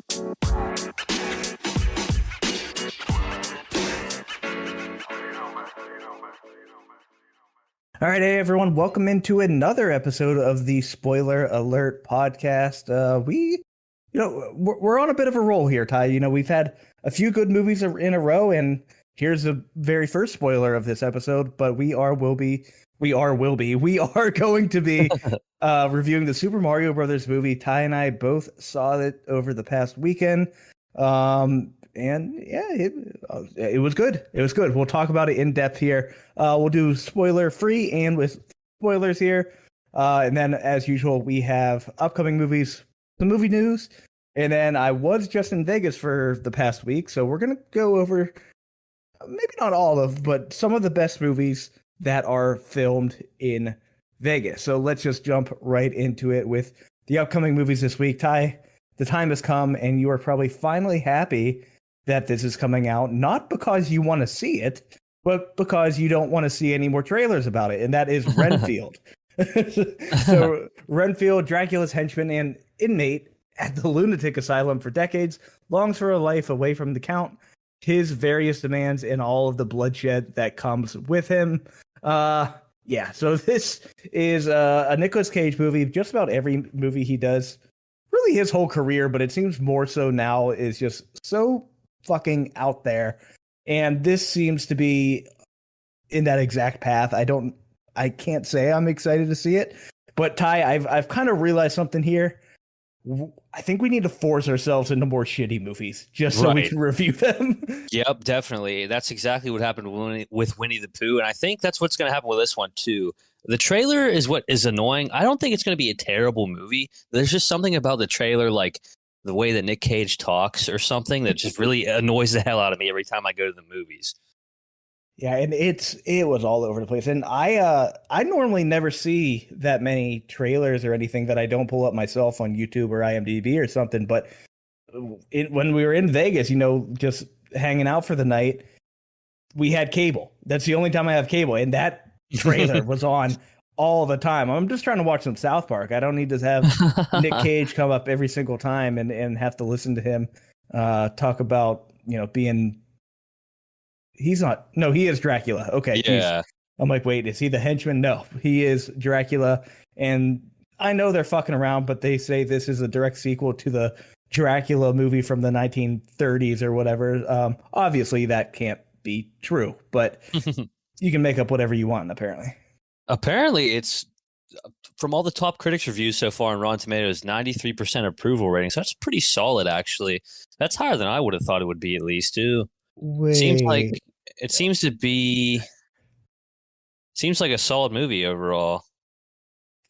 All right, hey everyone, welcome into another episode of the Spoiler Alert podcast. We're on a bit of a roll here, Ty. We've had a few good movies in a row, and here's the very first spoiler of this episode. But we are going to be reviewing the Super Mario Brothers movie. Ty and I both saw it over the past weekend. And yeah, it was good. It was good. We'll talk about it in depth here. We'll do spoiler free and with spoilers here. And then, as usual, we have upcoming movies, the movie news. And then I was just in Vegas for the past week. So we're going to go over maybe not all of, but some of the best movies that are filmed in Vegas. So let's just jump right into it with the upcoming movies this week. Ty, the time has come and you are probably finally happy that this is coming out, not because you want to see it, but because you don't want to see any more trailers about it, and that is Renfield. So Renfield, Dracula's henchman and inmate at the lunatic asylum for decades, longs for a life away from the Count, his various demands, and all of the bloodshed that comes with him. So this is a Nicolas Cage movie. Just about every movie he does, really his whole career, but it seems more so now, is just so fucking out there, and this seems to be in that exact path. I can't say I'm excited to see it, but Ty, I've kind of realized something here. I think we need to force ourselves into more shitty movies just so we can review them. Yep, definitely. That's exactly what happened with Winnie the Pooh, and I think that's what's going to happen with this one too. The trailer is what is annoying. I don't think it's going to be a terrible movie. There's just something about the trailer, like the way that Nick Cage talks or something, that just really annoys the hell out of me every time I go to the movies. Yeah, and it was all over the place. And I normally never see that many trailers or anything that I don't pull up myself on YouTube or IMDb or something. But when we were in Vegas, just hanging out for the night, we had cable. That's the only time I have cable, and that trailer was on all the time. I'm just trying to watch some South Park. I don't need to have Nick Cage come up every single time and have to listen to him talk about, being... he is Dracula. Okay. Yeah. Geez. I'm like, wait, is he the henchman? No, he is Dracula. And I know they're fucking around, but they say this is a direct sequel to the Dracula movie from the 1930s or whatever. Obviously that can't be true, but you can make up whatever you want, apparently. Apparently, it's, from all the top critics reviews so far on Rotten Tomatoes, 93% approval rating. So that's pretty solid, actually. That's higher than I would have thought it would be, at least, too. Seems like a solid movie overall.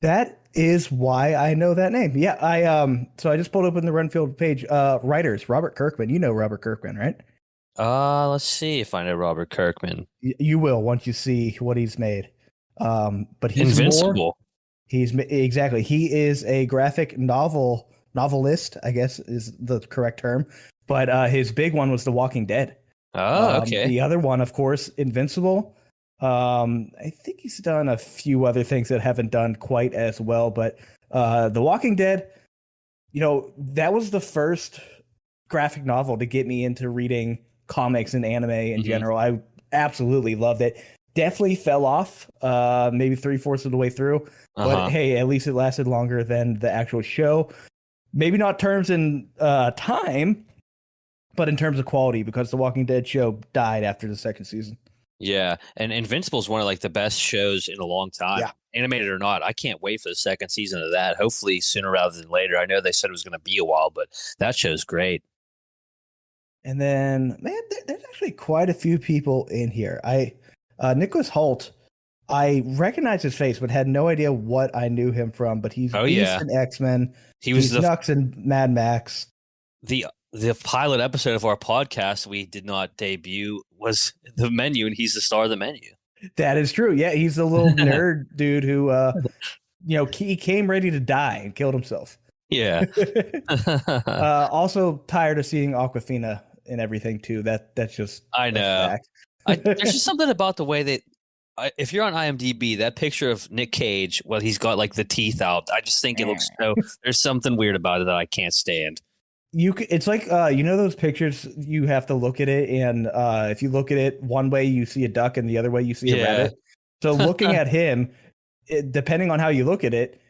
That is why I know that name. Yeah, so I just pulled open the Renfield page. Writers, Robert Kirkman. You know Robert Kirkman, right? Let's see if I know Robert Kirkman. You will once you see what he's made. But he's Invincible. Exactly. He is a graphic novelist, I guess is the correct term. But his big one was The Walking Dead. Oh, okay. The other one, of course, Invincible. I think he's done a few other things that haven't done quite as well. But The Walking Dead, that was the first graphic novel to get me into reading comics and anime in general. I absolutely loved it. Definitely fell off maybe 3/4 of the way through. But hey, at least it lasted longer than the actual show. Maybe not terms in time, but in terms of quality, because The Walking Dead show died after the second season. Yeah, and Invincible is one of the best shows in a long time. Yeah. Animated or not, I can't wait for the second season of that. Hopefully sooner rather than later. I know they said it was going to be a while, but that show's great. And then, man, there's actually quite a few people in here. Nicholas Hoult, I recognize his face, but had no idea what I knew him from. But he's in X-Men. He's Nux in Mad Max. The pilot episode of our podcast we did not debut was The Menu, and he's the star of The Menu. That is true. Yeah, he's the little nerd dude who, he came ready to die and killed himself. Yeah. Also tired of seeing Awkwafina and everything too. That's just I know. There's just something about the way that if you're on IMDb, that picture of Nick Cage, well, he's got the teeth out. I just think it looks so. There's something weird about it that I can't stand. it's like you know those pictures you have to look at it, and if you look at it one way you see a duck and the other way you see a Yeah. rabbit. So looking at him, depending on how you look at it,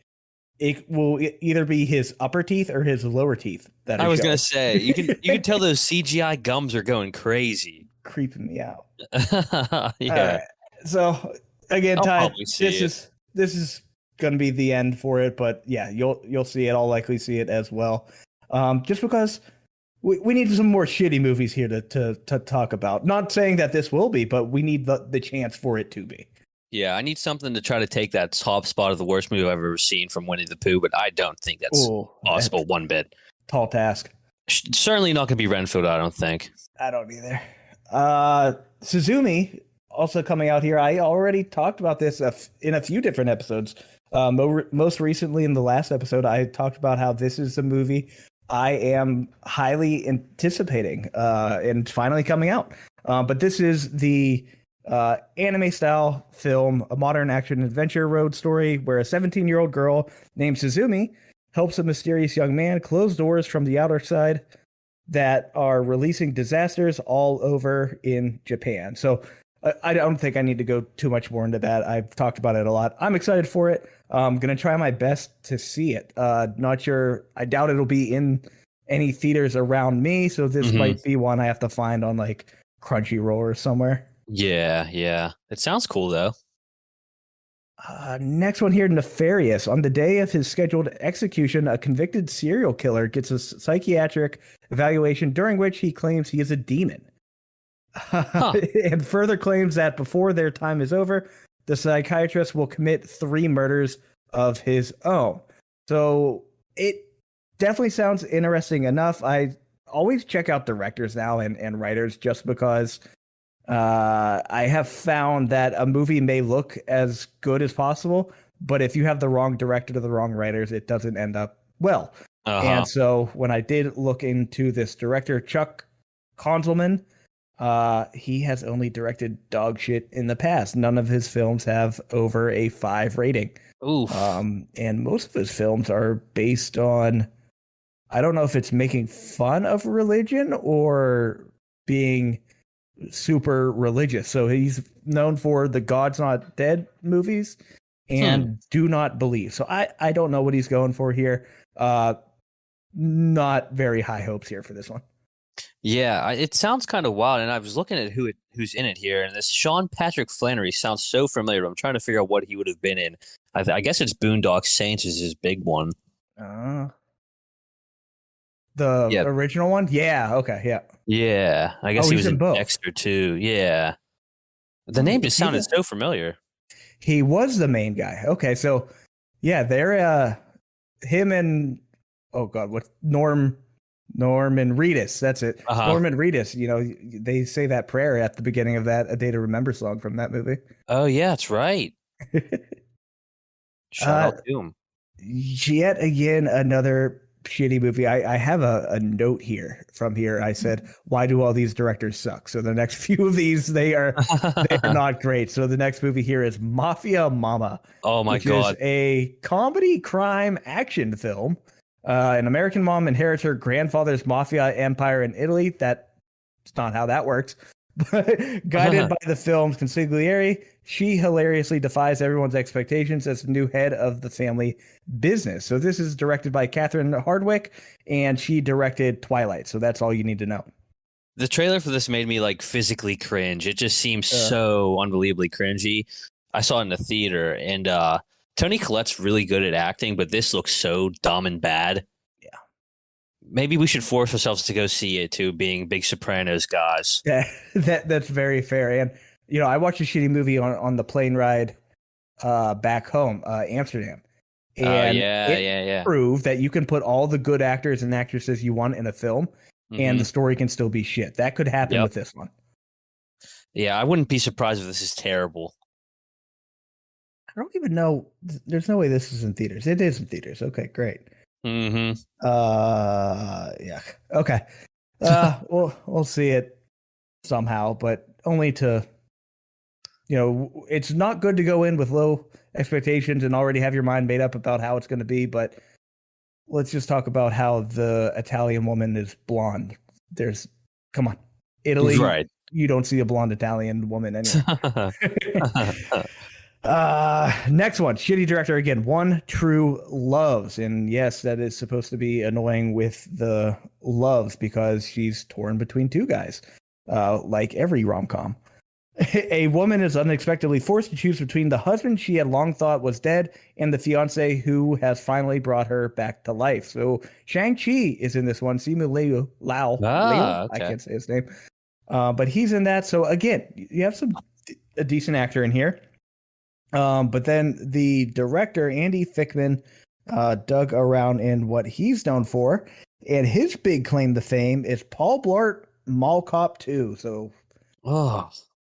it will either be his upper teeth or his lower teeth that I are was gonna showing. say you can tell those CGI gums are going crazy. Creeping me out. All Yeah, right. So again, I'll Ty, probably see this it. is this is gonna be the end for it, but yeah, you'll see it. I'll likely see it as well. Just because we need some more shitty movies here to talk about. Not saying that this will be, but we need the chance for it to be. Yeah, I need something to try to take that top spot of the worst movie I've ever seen from Winnie the Pooh, but I don't think that's Oh, possible that's one bit. tall task. Certainly not going to be Renfield, I don't think. I don't either. Suzumi also coming out here. I already talked about this in a few different episodes. Most recently, in the last episode, I talked about how this is a movie I am highly anticipating and finally coming out. But this is the anime style film, a modern action adventure road story where a 17-year-old girl named Suzumi helps a mysterious young man close doors from the outer side that are releasing disasters all over in Japan. So I don't think I need to go too much more into that. I've talked about it a lot. I'm excited for it. I'm going to try my best to see it. Not sure. I doubt it'll be in any theaters around me. So this Hmm. might be one I have to find on like Crunchyroll or somewhere. Yeah, yeah. It sounds cool though. Next one here, Nefarious. On the day of his scheduled execution, a convicted serial killer gets a psychiatric evaluation during which he claims he is a demon. Huh. And further claims that before their time is over, the psychiatrist will commit 3 murders of his own. So it definitely sounds interesting enough. I always check out directors now and writers just because I have found that a movie may look as good as possible, but if you have the wrong director or the wrong writers, it doesn't end up well. Uh-huh. And so when I did look into this director, Chuck Konzelman, he has only directed dog shit in the past. None of his films have over a 5 rating. Oof. And most of his films are based on, I don't know if it's making fun of religion or being super religious. So he's known for the God's Not Dead movies Hmm. and Do Not Believe. So I don't know what he's going for here. Not very high hopes here for this one. Yeah, it sounds kind of wild, and I was looking at who's in it here, and this Sean Patrick Flannery sounds so familiar. I'm trying to figure out what he would have been in. I guess it's Boondock Saints is his big one. Uh, the Yeah, original one? Yeah. Okay. Yeah. yeah. I guess Oh, he he's was in in both. Dexter too. Yeah, the Oh, name was just he sounded the? so familiar. He was the main guy. Okay. So yeah, they're him and oh god, what Norman Reedus. That's it. Uh huh. Norman Reedus. You know, they say that prayer at the beginning of that "A Day to Remember" song from that movie. Oh yeah, that's right. Shout uh, out to him. Yet again, another shitty movie. I have a note here from here. I said, why do all these directors suck? So the next few of these, they are not great. So the next movie here is Mafia Mama, Oh my which is God. a comedy crime action film. An American mom inherits her grandfather's mafia empire in Italy. That's not how that works. But guided by the film's consigliere, she hilariously defies everyone's expectations as the new head of the family business. So this is directed by Catherine Hardwicke, and she directed Twilight. So that's all you need to know. The trailer for this made me like physically cringe. It just seems Uh, so unbelievably cringy. I saw it in the theater, and Tony Collette's really good at acting, but this looks so dumb and bad. yeah, Maybe we should force ourselves to go see it too, being big Sopranos guys. that's very fair. And you know, I watched a shitty movie on the plane ride back home, Amsterdam, Oh and yeah, it yeah, yeah. proved that you can put all the good actors and actresses you want in a film, and Hmm. the story can still be shit. That could happen Yep. with this one. Yeah, I wouldn't be surprised if this is terrible. I don't even know. There's no way this is in theaters. It is in theaters. Okay, great. Hmm. Yeah. Okay. We'll see it somehow, but only to, you know, it's not good to go in with low expectations and already have your mind made up about how it's going to be, but let's just talk about how the Italian woman is blonde. There's, come on, Italy. Right. You don't see a blonde Italian woman anywhere. Next one, shitty director again. One True Loves, and yes, that is supposed to be annoying with the loves because she's torn between two guys, like every rom-com. A woman is unexpectedly forced to choose between the husband she had long thought was dead and the fiance who has finally brought her back to life. So Shang-Chi is in this one. Simu Liu, I Okay. can't say his name, but he's in that. So again, you have a decent actor in here. But then the director, Andy Fickman, dug around in what he's known for, and his big claim to fame is Paul Blart Mall Cop 2. So Oh,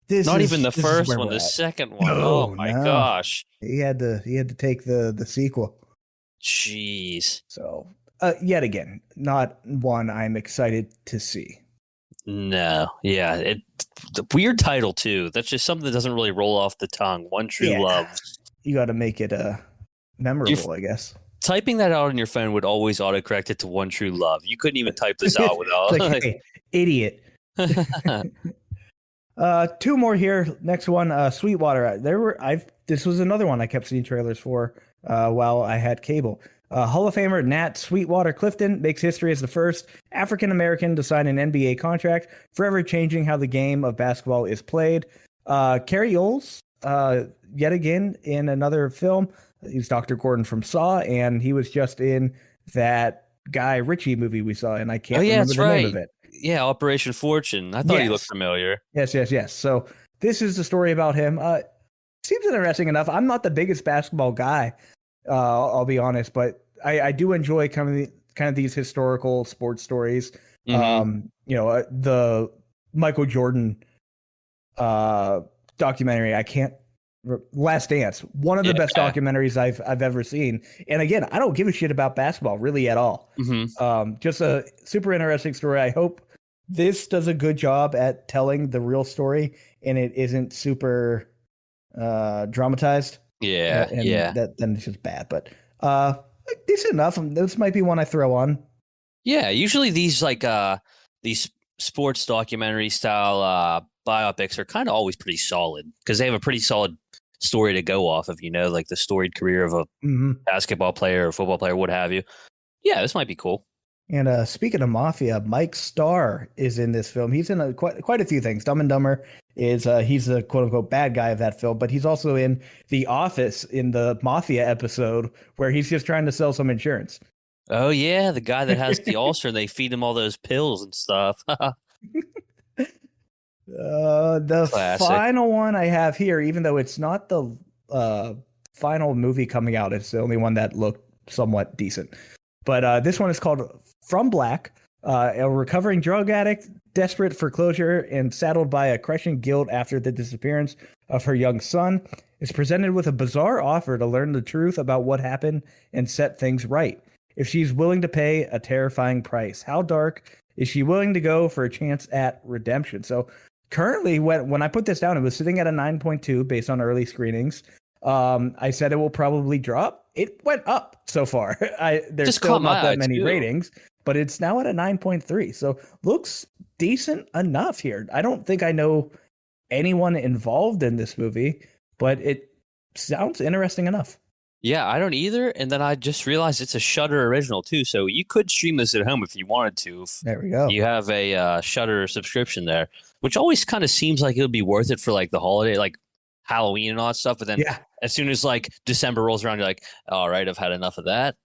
this not is even the this is first where one, we're the at. second one. No, Oh my no. gosh. He had to take the sequel. Jeez. So yet again, not one I'm excited to see. No. Yeah. The weird title too. That's just something that doesn't really roll off the tongue. One True Yeah, Love. you got to make it memorable, I guess. Typing that out on your phone would always autocorrect it to One True Love. You couldn't even type this out without. It's like, hey, idiot. Two more here. Next one, Sweetwater. This was another one I kept seeing trailers for while I had cable. Hall of Famer Nat Sweetwater Clifton makes history as the first African American to sign an NBA contract, forever changing how the game of basketball is played. Carrie Oles, yet again in another film. He's Dr. Gordon from Saw, and he was just in that Guy Ritchie movie we saw, and I can't remember the name of it. Yeah, Operation Fortune. I thought he looked familiar. Yes. So this is the story about him. Seems interesting enough. I'm not the biggest basketball guy, I'll be honest, but I do enjoy kind of these historical sports stories. Mm-hmm. The Michael Jordan documentary. Last Dance, one of the best documentaries I've ever seen. And again, I don't give a shit about basketball really at all. Mm-hmm. Just a super interesting story. I hope this does a good job at telling the real story and it isn't super dramatized. Yeah. Then it's just bad, but decent enough. This might be one I throw on. Yeah, usually these these sports documentary style biopics are kind of always pretty solid because they have a pretty solid story to go off of, like the storied career of a basketball player or football player, what have you. Yeah, this might be cool. And speaking of mafia, Mike Starr is in this film. He's in quite a few things. Dumb and Dumber is he's the quote unquote bad guy of that film, but he's also in The Office in the mafia episode where he's just trying to sell some insurance. Oh yeah, the guy that has the ulcer and they feed him all those pills and stuff. The Classic. final one I have here, even though it's not the final movie coming out, it's the only one that looked somewhat decent. But this one is called From Black. A recovering drug addict, desperate for closure and saddled by a crushing guilt after the disappearance of her young son, is presented with a bizarre offer to learn the truth about what happened and set things right. If she's willing to pay a terrifying price, how dark is she willing to go for a chance at redemption? So currently, when I put this down, it was sitting at a 9.2 based on early screenings. I said it will probably drop. It went up so far. There's still not that many ratings, but it's now at a 9.3. So looks decent enough here. I don't think I know anyone involved in this movie, but it sounds interesting enough. Yeah, I don't either. And then I just realized it's a Shudder original too. So you could stream this at home if you wanted to. There we go. You have a Shudder subscription there, which always kind of seems like it would be worth it for like the holiday, like Halloween and all that stuff. But then as soon as like December rolls around, you're like, all right, I've had enough of that.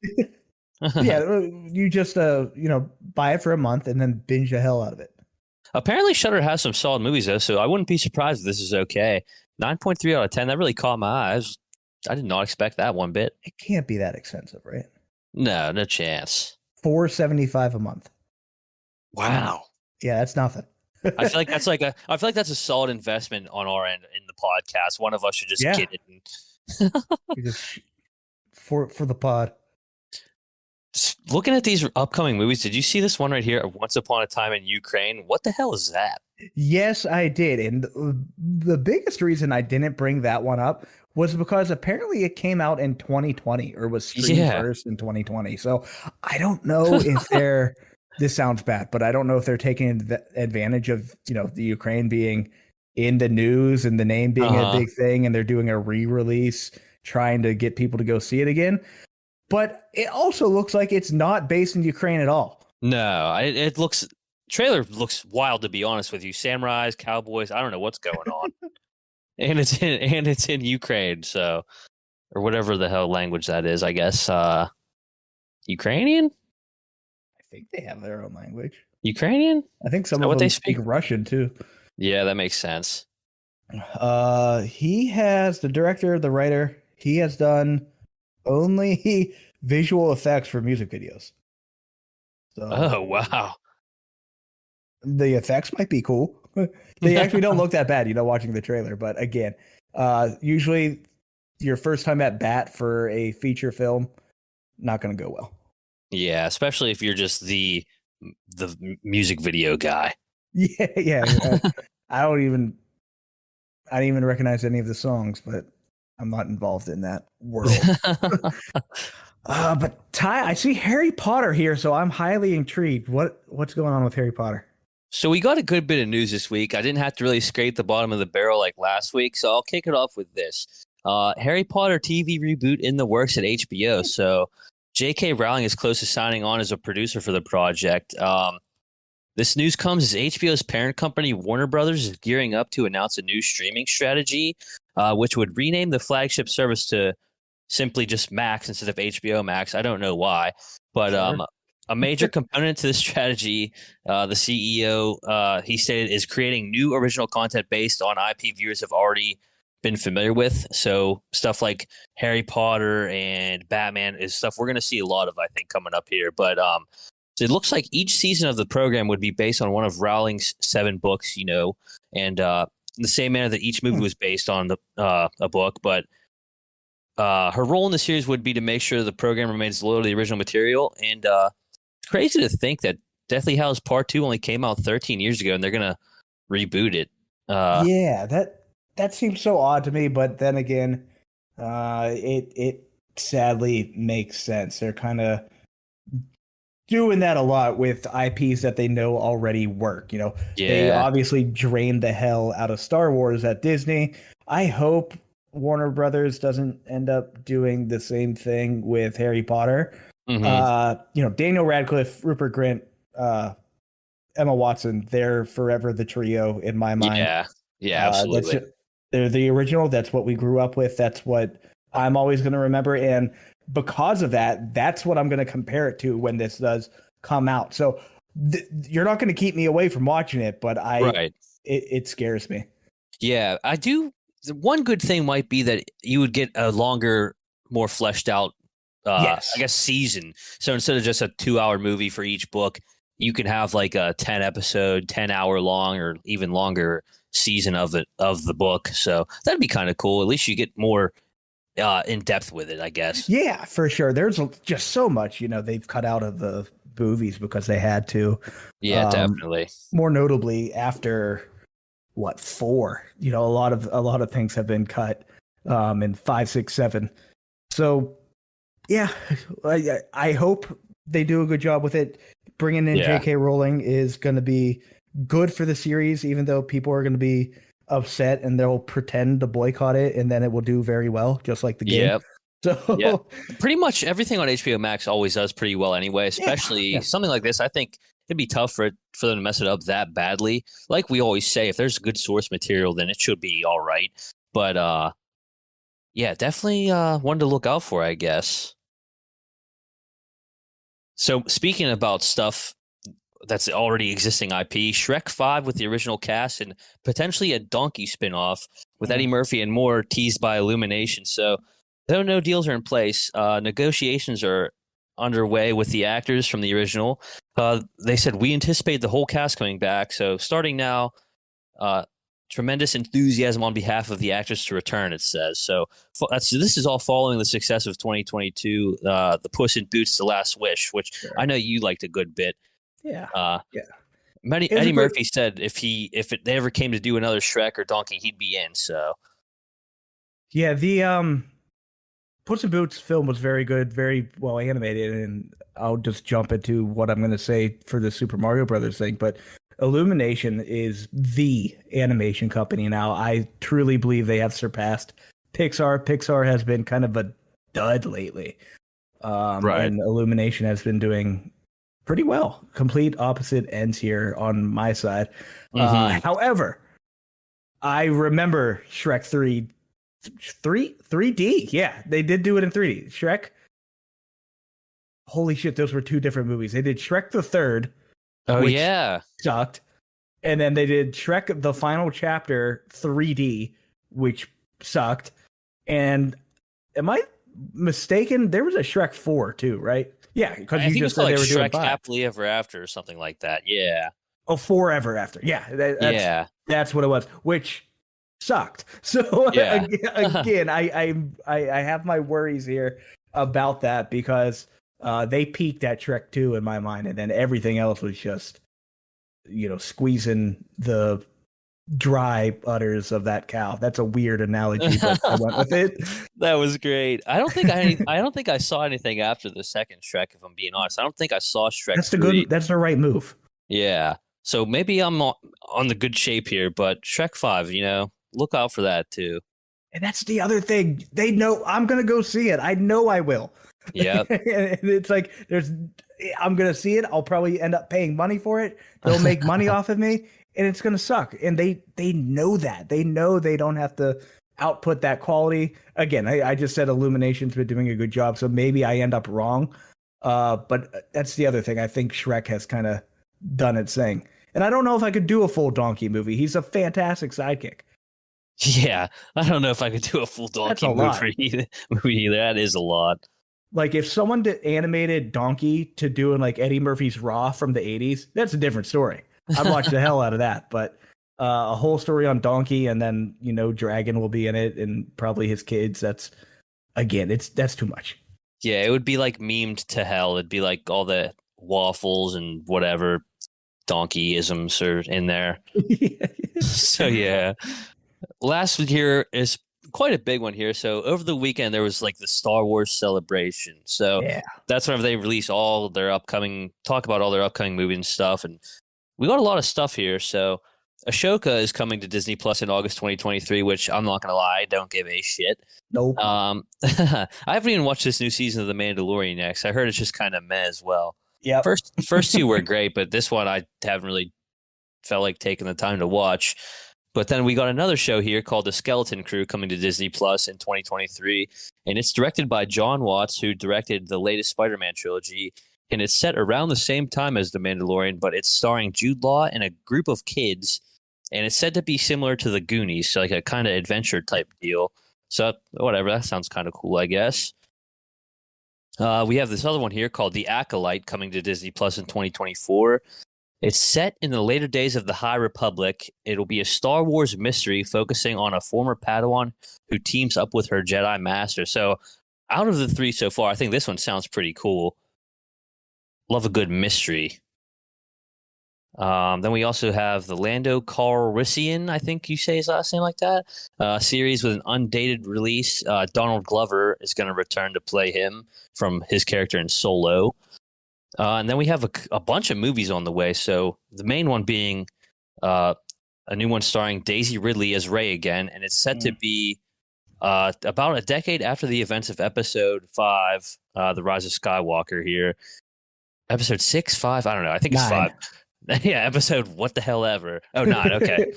Yeah, you just buy it for a month and then binge the hell out of it. Apparently Shudder has some solid movies though, so I wouldn't be surprised if this is okay. 9.3 out of 10, that really caught my eyes. I did not expect that one bit. It can't be that expensive, right? No chance. $4.75 a month. Wow. Yeah, that's nothing. I feel like that's a solid investment on our end in the podcast. One of us should just get it. Just for the pod. Looking at these upcoming movies, did you see this one right here? Once Upon a Time in Ukraine. What the hell is that? Yes, I did. And the biggest reason I didn't bring that one up was because apparently it came out in 2020 or was streamed Yeah. first in 2020. So I don't know if they're this sounds bad, but I don't know if they're taking advantage of, the Ukraine being in the news and the name being a Uh-huh. big thing, and they're doing a re-release trying to get people to go see it again. But it also looks like it's not based in Ukraine at all. No, it looks trailer looks wild to be honest with you. Samurais, cowboys, I don't know what's going on. And it's in Ukraine, so or whatever the hell language that is, I guess. Ukrainian? I think they have their own language. Ukrainian? Is I think some that of what they them speak speak? Russian too. Yeah, that makes sense. He has the director, the writer. He has done only visual effects for music videos. Oh, So wow. the effects might be cool. They actually don't look that bad, watching the trailer. But again, usually your first time at bat for a feature film, not going to go well. Yeah, especially if you're just the music video guy. Yeah, yeah. I don't even recognize any of the songs, but I'm not involved in that world. But Ty, I see Harry Potter here, so I'm highly intrigued. What's going on with Harry Potter? So we got a good bit of news this week. I didn't have to really scrape the bottom of the barrel like last week, so I'll kick it off with this. Harry Potter TV reboot in the works at HBO. So J.K. Rowling is close to signing on as a producer for the project. This news comes as HBO's parent company, Warner Brothers, is gearing up to announce a new streaming strategy, which would rename the flagship service to simply just Max instead of HBO Max. I don't know why, but Sure. a major component to this strategy, the CEO, he stated, is creating new original content based on IP viewers have already been familiar with. So stuff like Harry Potter and Batman is stuff we're going to see a lot of, I think, coming up here. But so it looks like each season of the program would be based on one of Rowling's 7 books, and in the same manner that each movie was based on a book. But her role in the series would be to make sure the program remains loyal to the original material. And it's crazy to think that Deathly Hallows Part 2 only came out 13 years ago, and they're going to reboot it. Yeah, that seems so odd to me, but then again, it sadly makes sense. They're kind of doing that a lot with IPs that they know already work. They Yeah. obviously drained the hell out of Star Wars at Disney. I hope Warner Brothers doesn't end up doing the same thing with Harry Potter. Mm-hmm. Daniel Radcliffe, Rupert Grint, Emma Watson, they're forever the trio in my mind. Yeah. Yeah, absolutely. They're the original. That's what we grew up with. That's what I'm always going to remember. And because of that, that's what I'm going to compare it to when this does come out. So you're not going to keep me away from watching it, but Right. it scares me. Yeah, I do. One good thing might be that you would get a longer, more fleshed out, Yes. I guess, season. So instead of just a 2-hour movie for each book, you can have like a 10 episode, 10-hour long, or even longer season of the book. So that'd be kind of cool. At least you get more in depth with it, I guess. Yeah, for sure. There's just so much, they've cut out of the movies because they had to. Yeah, definitely. More notably after 4, a lot of things have been cut in 5, 6, 7. So yeah, I hope they do a good job with it. Bringing in J.K. Rowling is going to be good for the series, even though people are going to be upset and they'll pretend to boycott it, and then it will do very well, just like the game. Yep. So pretty much everything on HBO Max always does pretty well anyway, especially something like this. I think it'd be tough for them to mess it up that badly. Like we always say, if there's good source material, then it should be all right. But yeah, definitely one to look out for, I guess. So speaking about stuff that's already existing IP, Shrek 5 with the original cast and potentially a Donkey spinoff with Eddie Murphy and more teased by Illumination. So though no deals are in place, negotiations are underway with the actors from the original. They said, we anticipate the whole cast coming back. So starting now, tremendous enthusiasm on behalf of the actors to return, it says. So this is all following the success of 2022, the Puss in Boots: The Last Wish, which I know you liked a good bit. Yeah. Eddie Murphy said if they ever came to do another Shrek or Donkey, he'd be in. So Yeah, the Puss in Boots film was very good, very well animated, and I'll just jump into what I'm going to say for the Super Mario Brothers thing. But Illumination is the animation company now. I truly believe they have surpassed Pixar. Pixar has been kind of a dud lately, Right. and Illumination has been doing pretty well. Complete opposite ends here on my side. Hmm. However, I remember Shrek 3D. Yeah, they did do it in 3D. Shrek. Holy shit, those were two different movies. They did Shrek the Third, Oh which yeah. sucked, and then they did Shrek the Final Chapter 3D, which sucked. And am I mistaken? There was a Shrek 4 too, right? Yeah, because I you think it's just said called they like were doing Shrek five. Happily Ever After or something like that. Yeah. Oh, forever after. Yeah, Yeah. that's what it was, which sucked. So Yeah. again, I have my worries here about that because they peaked at Shrek 2 in my mind, and then everything else was just squeezing the dry udders of that cow. That's a weird analogy, but I went with it. That was great. I don't think I saw anything after the second Shrek, if I'm being honest. I don't think I saw Shrek That's the 3. good. That's the right move. Yeah. So maybe I'm on the good shape here, but Shrek 5, look out for that too. And that's the other thing. They know I'm gonna go see it. I know I will. Yep. And it's like I'm gonna see it. I'll probably end up paying money for it. They'll make money off of me, and it's gonna suck. And they know that. They know they don't have to output that quality. Again, I just said Illumination's been doing a good job, so maybe I end up wrong. But that's the other thing. I think Shrek has kind of done its thing. And I don't know if I could do a full donkey movie. He's a fantastic sidekick. Yeah. I don't know if I could do a full That's donkey a lot. movie either. That is a lot. Like if someone did animated Donkey to doing like Eddie Murphy's Raw from the 80s, that's a different story. I'd watch the hell out of that. But a whole story on Donkey and then, Dragon will be in it and probably his kids. That's too much. Yeah, it would be like memed to hell. It'd be like all the waffles and whatever donkeyisms are in there. So yeah. Last week here is quite a big one here. So over the weekend there was like the Star Wars celebration. So Yeah. that's whenever they release all their talk about all their upcoming movies and stuff. And we got a lot of stuff here. So Ashoka is coming to Disney Plus in August 2023, which I'm not gonna lie, I don't give a shit. Nope. I haven't even watched this new season of The Mandalorian yet, 'cause I heard it's just kind of meh as well. Yep. First two were great, but this one I haven't really felt like taking the time to watch. But then we got another show here called The Skeleton Crew coming to Disney Plus in 2023, and it's directed by John Watts, who directed the latest Spider-Man trilogy, and it's set around the same time as The Mandalorian, but it's starring Jude Law and a group of kids, and it's said to be similar to The Goonies, so like a kind of adventure type deal. So whatever, that sounds kind of cool, I guess. We have this other one here called The Acolyte coming to Disney Plus in 2024. It's set in the later days of the High Republic. It'll be a Star Wars mystery focusing on a former Padawan who teams up with her Jedi Master. So, out of the three so far, I think this one sounds pretty cool. Love a good mystery. Then we also have the Lando Calrissian, I think you say his last name like that, series with an undated release. Donald Glover is going to return to play him from his character in Solo. And then we have a bunch of movies on the way. So the main one being a new one starring Daisy Ridley as Rey again, and it's set to be about a decade after the events of Episode 5, The Rise of Skywalker here. Episode 6, 5? I don't know. I think it's 5. Yeah, episode what the hell ever. Oh, 9. Okay.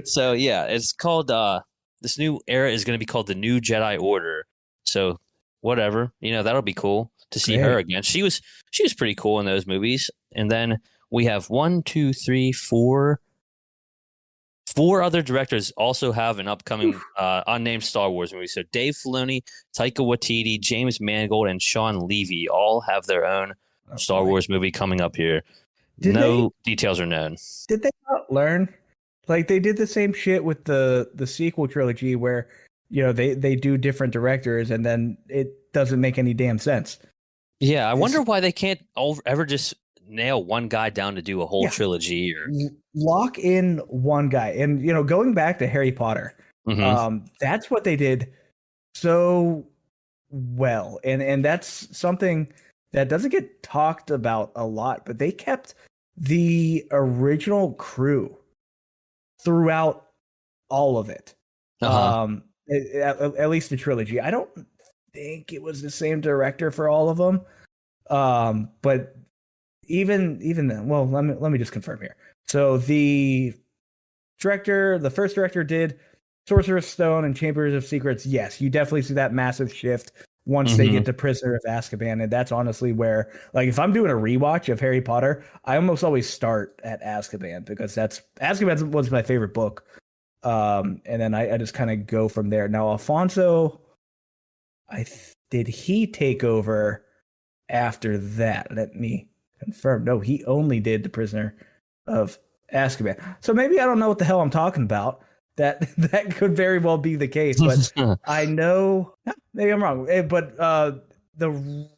So, yeah, it's called this new era is going to be called the New Jedi Order. So, whatever. That'll be cool to see her again. She was pretty cool in those movies. And then we have 4 other directors also have an upcoming unnamed Star Wars movie. So Dave Filoni, Taika Waititi, James Mangold, and Sean Levy all have their own Star Wars movie coming up here. No details are known. Did they not learn? Like they did the same shit with the sequel trilogy where they do different directors and then it doesn't make any damn sense. Yeah, I wonder why they can't ever just nail one guy down to do a whole trilogy or lock in one guy. And going back to Harry Potter, Hmm. That's what they did so well, and that's something that doesn't get talked about a lot, but they kept the original crew throughout all of it. Uh-huh. At least the trilogy. I don't think it was the same director for all of them. But even then, well, let me just confirm here. So the first director did Sorcerer's Stone and Chambers of Secrets. Yes, you definitely see that massive shift once they Hmm. get to Prisoner of Azkaban, and that's honestly where, like, if I'm doing a rewatch of Harry Potter, I almost always start at Azkaban because that's Azkaban was my favorite book. And then I just kind of go from there. Now, Alfonso, did he take over after that? Let me confirm. No, he only did the Prisoner of Azkaban. So maybe I don't know what the hell I'm talking about. That could very well be the case, but I know maybe I'm wrong. But the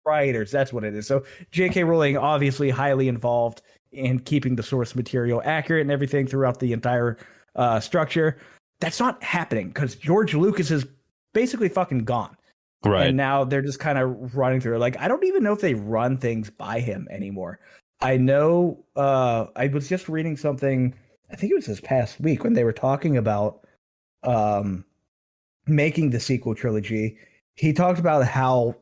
writers, that's what it is. So J.K. Rowling obviously highly involved in keeping the source material accurate and everything throughout the entire structure. That's not happening because George Lucas is basically fucking gone. And Right. now they're just kind of running through it. Like, I don't even know if they run things by him anymore. I know I was just reading something, I think it was this past week when they were talking about um making the sequel trilogy. He talked about how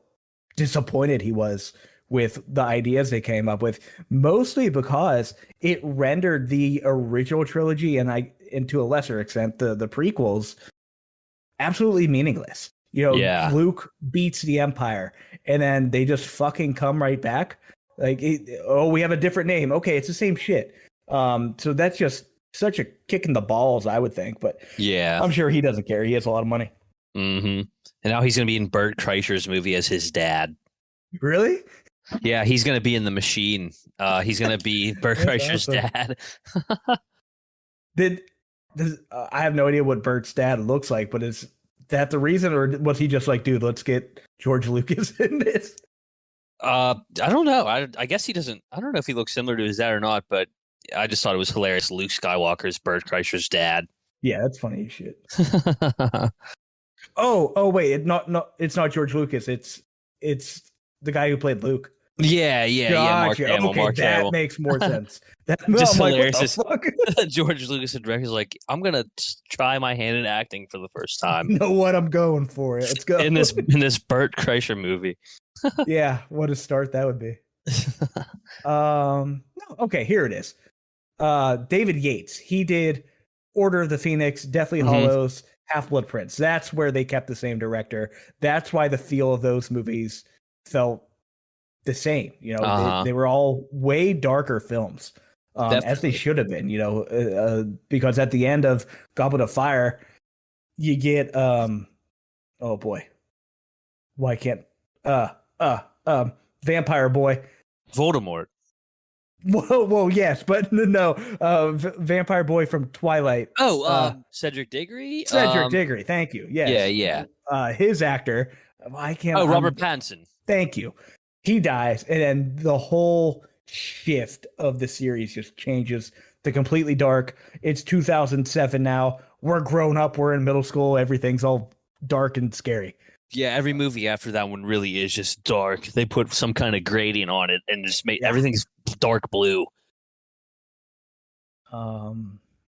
disappointed he was with the ideas they came up with, mostly because it rendered the original trilogy and to a lesser extent the prequels absolutely meaningless. You know, Yeah. Luke beats the Empire, and then they just fucking come right back. Like, oh, we have a different name. Okay, it's the same shit. So that's just such a kick in the balls, I would think. But Yeah. I'm sure he doesn't care. He has a lot of money. Hmm. And now he's going to be in Bert Kreischer's movie as his dad. Really? Yeah, he's going to be in The Machine. He's going to be Bert That's Kreischer's awesome. dad. Did I have no idea what Bert's dad looks like, but is that the reason, or was he just like, dude, let's get George Lucas in this? I don't know. I guess he doesn't. I don't know if he looks similar to his dad or not, but I just thought it was hilarious. Luke Skywalker's Bert Kreischer's dad. Yeah, that's funny as shit. Wait, it's not George Lucas. It's the guy who played Luke. Yeah. Mark Gotcha. Hamill. Okay, Mark that Hamill. makes more sense. Just I'm like, what hilarious. the Is fuck? George Lucas and director's like, I'm gonna try my hand in acting for the first time You know what? I'm going for it. Let's go. in this Bert Kreischer movie. Yeah, what a start that would be. No, okay, here it is. David Yates. He did Order of the Phoenix, Deathly Hmm. Hollows, Half Blood Prince. That's where they kept the same director. That's why the feel of those movies felt the same. You know, Uh-huh. they were all way darker films, as they Definitely. should have been. You know, because at the end of Goblet of Fire, you get oh boy, why can't uh uh Vampire Boy. Voldemort. Whoa, yes, but no, Vampire Boy from Twilight. Oh, Cedric Diggory. Cedric Diggory. Thank you. Yeah, Yes, yeah. his actor. I can't. Oh, Robert Pattinson. Thank you. He dies, and then the whole shift of the series just changes to completely dark. It's 2007 now. We're grown up. We're in middle school. Everything's all dark and scary. Yeah, every movie after that one really is just dark. They put some kind of gradient on it and just made Yeah. everything's dark blue.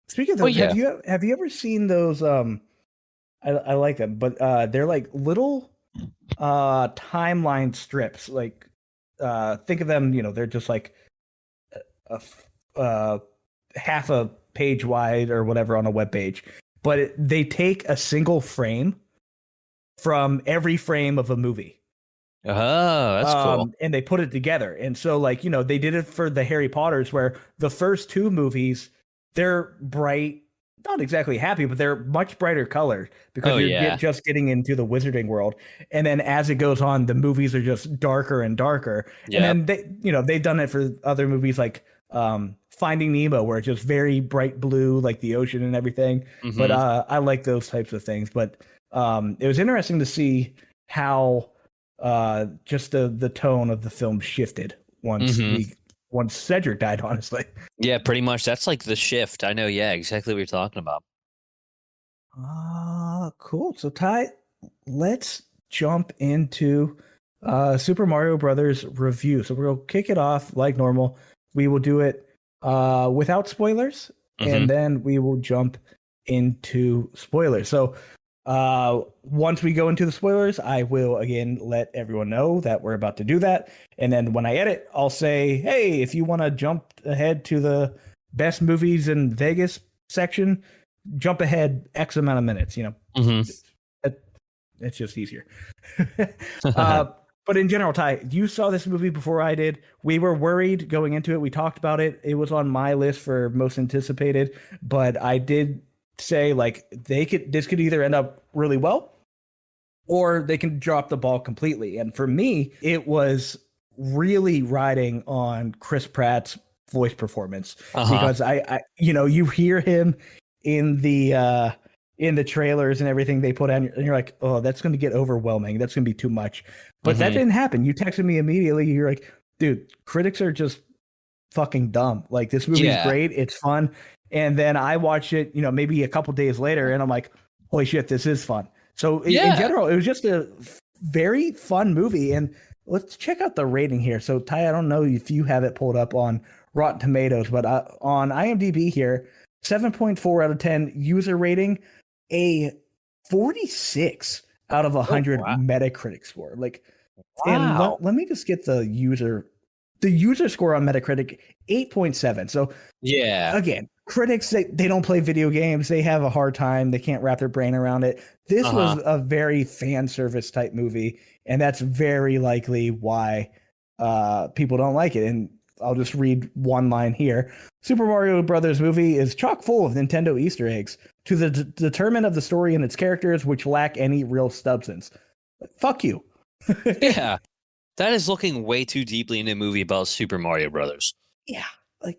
Speaking of Oh those, yeah. have you ever seen those? I like them, but they're like little timeline strips. Like think of them. You know, they're just like a half a page wide or whatever on a web page, but they take a single frame from every frame of a movie, Oh, that's cool. and they put it together. And so, like, you know, they did it for the Harry Potters, where the first two movies, they're bright, not exactly happy, but they're much brighter colored because Oh yeah. just getting into the wizarding world. And then as it goes on, the movies are just darker and darker. And Yeah. then they've done it for other movies like Finding Nemo, where it's just very bright blue, like the ocean and everything. But Hmm. I like those types of things. But it was interesting to see how just the tone of the film shifted Hmm. once Cedric died. Honestly, Yeah, pretty much. That's like the shift. I know. Yeah, exactly what you're talking about. Cool. So Ty, let's jump into Super Mario Brothers review. So we'll kick it off like normal. We will do it without spoilers, Hmm. and then we will jump into spoilers. So once we go into the spoilers, I will again let everyone know that we're about to do that. And then when I edit, I'll say, hey, if you want to jump ahead to the best movies in Vegas section, jump ahead X amount of minutes, Hmm. it, it's just easier. uh, but in general, Ty, you saw this movie before I did. We were worried going into it. We talked about it. It was on my list for most anticipated, but I did say like this could either end up really well or they can drop the ball completely. And for me, it was really riding on Chris Pratt's voice performance Uh-huh. because you hear him in the trailers and everything they put on, and you're like, oh, that's going to get overwhelming. That's going to be too much. But that Hmm. didn't happen. You texted me immediately. You're like, dude, critics are just fucking dumb. Like this movie's Yeah. great. It's fun. And then I watch it, maybe a couple days later, and I'm like, holy shit, this is fun. So in Yeah. general, it was just a very fun movie. And let's check out the rating here. So Ty, I don't know if you have it pulled up on Rotten Tomatoes, but on IMDb here, 7.4 out of 10 user rating, a 46 out of Oh, 100 wow. Metacritic score. Like, and Wow. let me just get the user score on Metacritic, 8.7. So Yeah. again, critics they don't play video games. They have a hard time. They can't wrap their brain around it. This Uh-huh. was a very fan service type movie, and that's very likely why people don't like it. And I'll just read one line here. Super Mario Brothers movie is chock full of Nintendo Easter eggs to the determinant of the story and its characters, which lack any real substance. Fuck you. Yeah. That is looking way too deeply into a movie about Super Mario Brothers. Yeah, like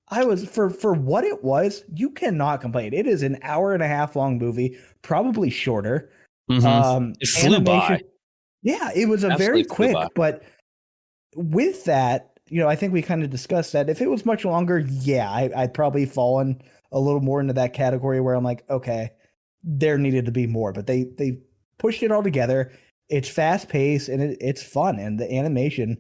I was for what it was, you cannot complain. It is an hour and a half long movie, probably shorter. Hmm. It flew by. Animation, yeah, it was a very Absolutely flew by. quick, but with that, I think we kind of discussed that. If it was much longer, yeah, I'd probably fallen a little more into that category where I'm like, okay, there needed to be more, but they pushed it all together. It's fast paced and it's fun, and the animation.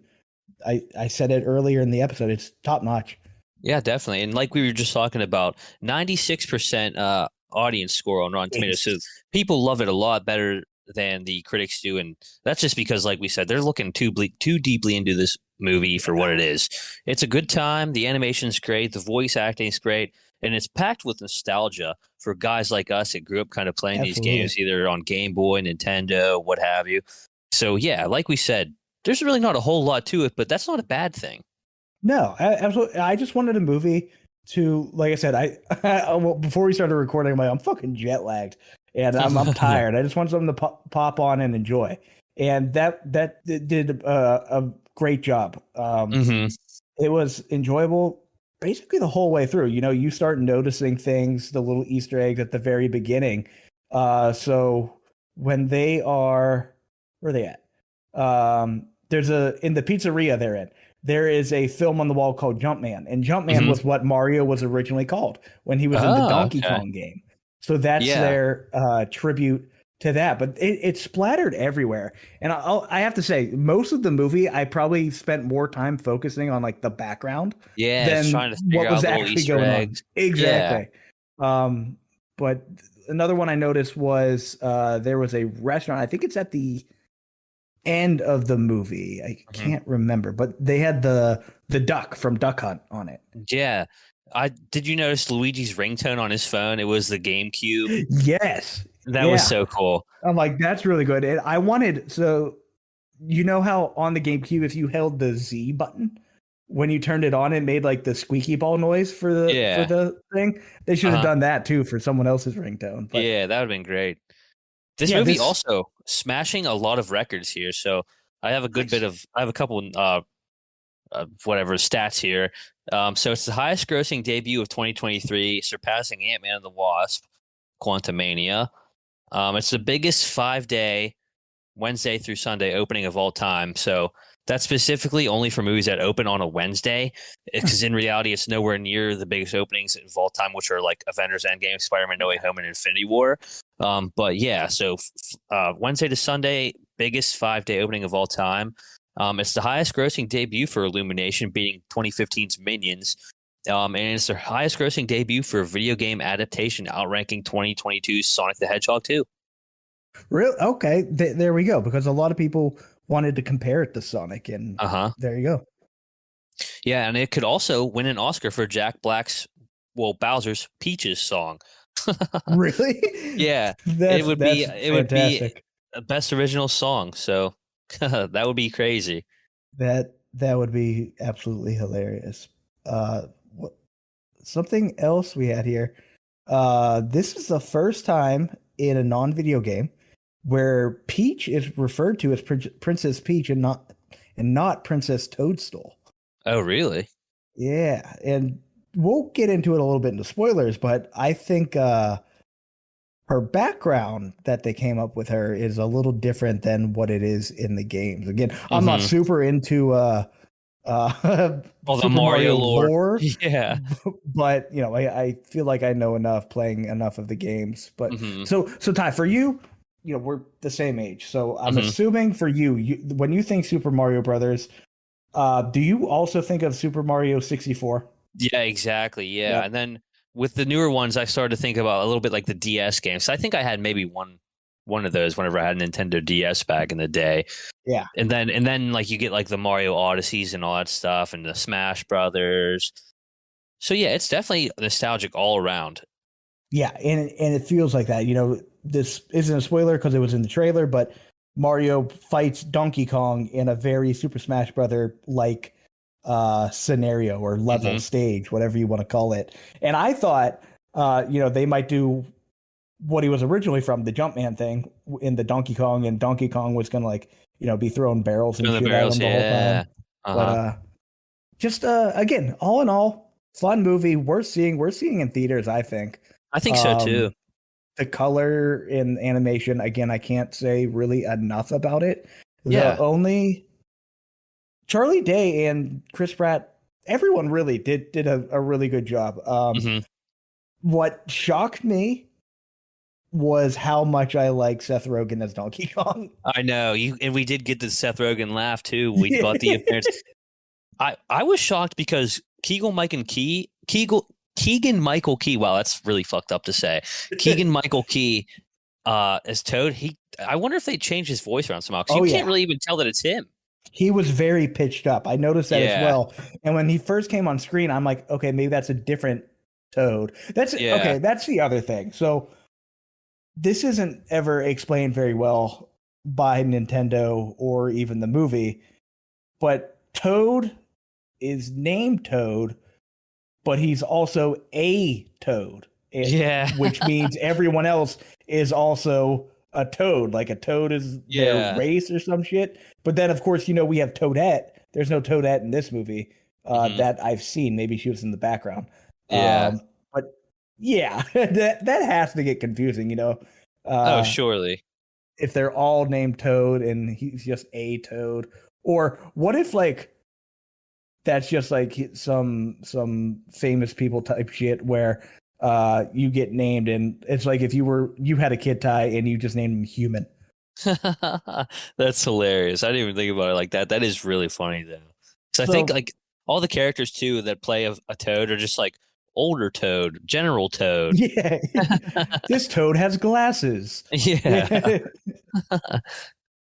I said it earlier in the episode. It's top notch. Yeah, definitely. And like we were just talking about, 96% audience score on Rotten Tomatoes. So It's people love it a lot better than the critics do. And that's just because, like we said, they're looking too deeply into this movie for what it is. It's a good time. The animation's great. The voice acting is great. And it's packed with nostalgia for guys like us that grew up kind of playing these absolutely. games, either on Game Boy, Nintendo, what have you. So, yeah, like we said, there's really not a whole lot to it, but that's not a bad thing. No, absolutely. I just wanted a movie to, like I said, well, before we started recording, I'm fucking jet lagged and I'm tired. I just want something to pop on and enjoy, and that did a great job. Hmm. It was enjoyable basically the whole way through. You start noticing things, the little Easter eggs at the very beginning. So when they are, where are they at? There's in the pizzeria they're in. There is a film on the wall called Jumpman, and Jumpman Hmm. was what Mario was originally called when he was in the Oh, Donkey okay. Kong game. So that's Yeah. their tribute to that. But it splattered everywhere, and I have to say, most of the movie I probably spent more time focusing on like the background Yeah, it's than trying to figure what was out little actually Easter going on. eggs. Yeah. Exactly. But another one I noticed was there was a restaurant. I think it's at the end of the movie. I Hmm. can't remember, but they had the duck from Duck Hunt on it. Yeah. Did you notice Luigi's ringtone on his phone? It was the GameCube. Yes. That was Yeah. so cool. I'm like, that's really good. And I wanted, so you know how on the GameCube, if you held the Z button, when you turned it on, it made like the squeaky ball noise for Yeah. the thing. They should have Uh-huh. done that too for someone else's ringtone. But Yeah, that would have been great. This yeah, movie this also smashing a lot of records here. So nice. I have a couple whatever stats here. So it's the highest grossing debut of 2023, surpassing Ant-Man and the Wasp, Quantumania. It's the biggest 5-day Wednesday through Sunday opening of all time. So That's specifically only for movies that open on a Wednesday, because in reality, it's nowhere near the biggest openings of all time, which are like Avengers Endgame, Spider-Man No Way Home, and Infinity War. But yeah, so Wednesday to Sunday, biggest 5-day opening of all time. It's the highest grossing debut for Illumination, beating 2015's Minions. And it's their highest grossing debut for a video game adaptation, outranking 2022's Sonic the Hedgehog 2. Real okay. There we go. Because a lot of people wanted to compare it to Sonic, and there you go. Yeah, and it could also win an Oscar for Jack Black's, Bowser's Peaches song. Really? Yeah, That's it would be fantastic. a best original song. So that would be crazy. That would be absolutely hilarious. What, something else we had here. This is the first time in a non-video game where Peach is referred to as Princess Peach and not Princess Toadstool. Oh, really? Yeah, and we'll get into it a little bit in the spoilers, but I think her background that they came up with her is a little different than what it is in the games. Again, I'm not super into the Super Mario lore. Yeah. But I feel like I know enough playing enough of the games. But so Ty, for you, we're the same age. So I'm assuming for you, when you think Super Mario Brothers, do you also think of Super Mario 64? Yeah, exactly. Yeah. Yep. And then with the newer ones, I started to think about a little bit like the DS games. So I think I had maybe one of those whenever I had a Nintendo DS back in the day. Yeah. And then like you get like the Mario Odysseys and all that stuff and the Smash Brothers. So yeah, it's definitely nostalgic all around. Yeah, and it feels like that. This isn't a spoiler because it was in the trailer, but Mario fights Donkey Kong in a very Super Smash Brother like scenario or level stage, whatever you want to call it. And I thought, they might do what he was originally from, the Jumpman thing in the Donkey Kong, and Donkey Kong was gonna be throwing barrels and shit at him the whole time. But just again, all in all, fun movie. We're seeing in theaters, I think. I think so too. The color in animation, again, I can't say really enough about it. Yeah. The only Charlie Day and Chris Pratt, everyone really did a really good job. What shocked me was how much I like Seth Rogen as Donkey Kong. I know and we did get the Seth Rogen laugh too. We got the appearance. I was shocked because Keegan Michael Key. Wow, that's really fucked up to say. Keegan Michael Key as Toad. I wonder if they changed his voice around somehow, because you can't really even tell that it's him. He was very pitched up. I noticed that as well. And when he first came on screen, I'm like, okay, maybe that's a different Toad. Okay. That's the other thing. So this isn't ever explained very well by Nintendo or even the movie, but Toad is named Toad, but he's also a Toad. Which means everyone else is also a Toad. Like a Toad is their race or some shit. But then, of course, we have Toadette. There's no Toadette in this movie that I've seen. Maybe she was in the background. But yeah, that has to get confusing, Oh, surely. If they're all named Toad and he's just a Toad. Or what if that's just like some famous people type shit where you get named and it's like if you had a kid, Ty, and you just named him Human. That's hilarious. I didn't even think about it like that. That is really funny though. So I think like all the characters too that play a Toad are just like older Toad, General Toad. Yeah. This Toad has glasses. Yeah.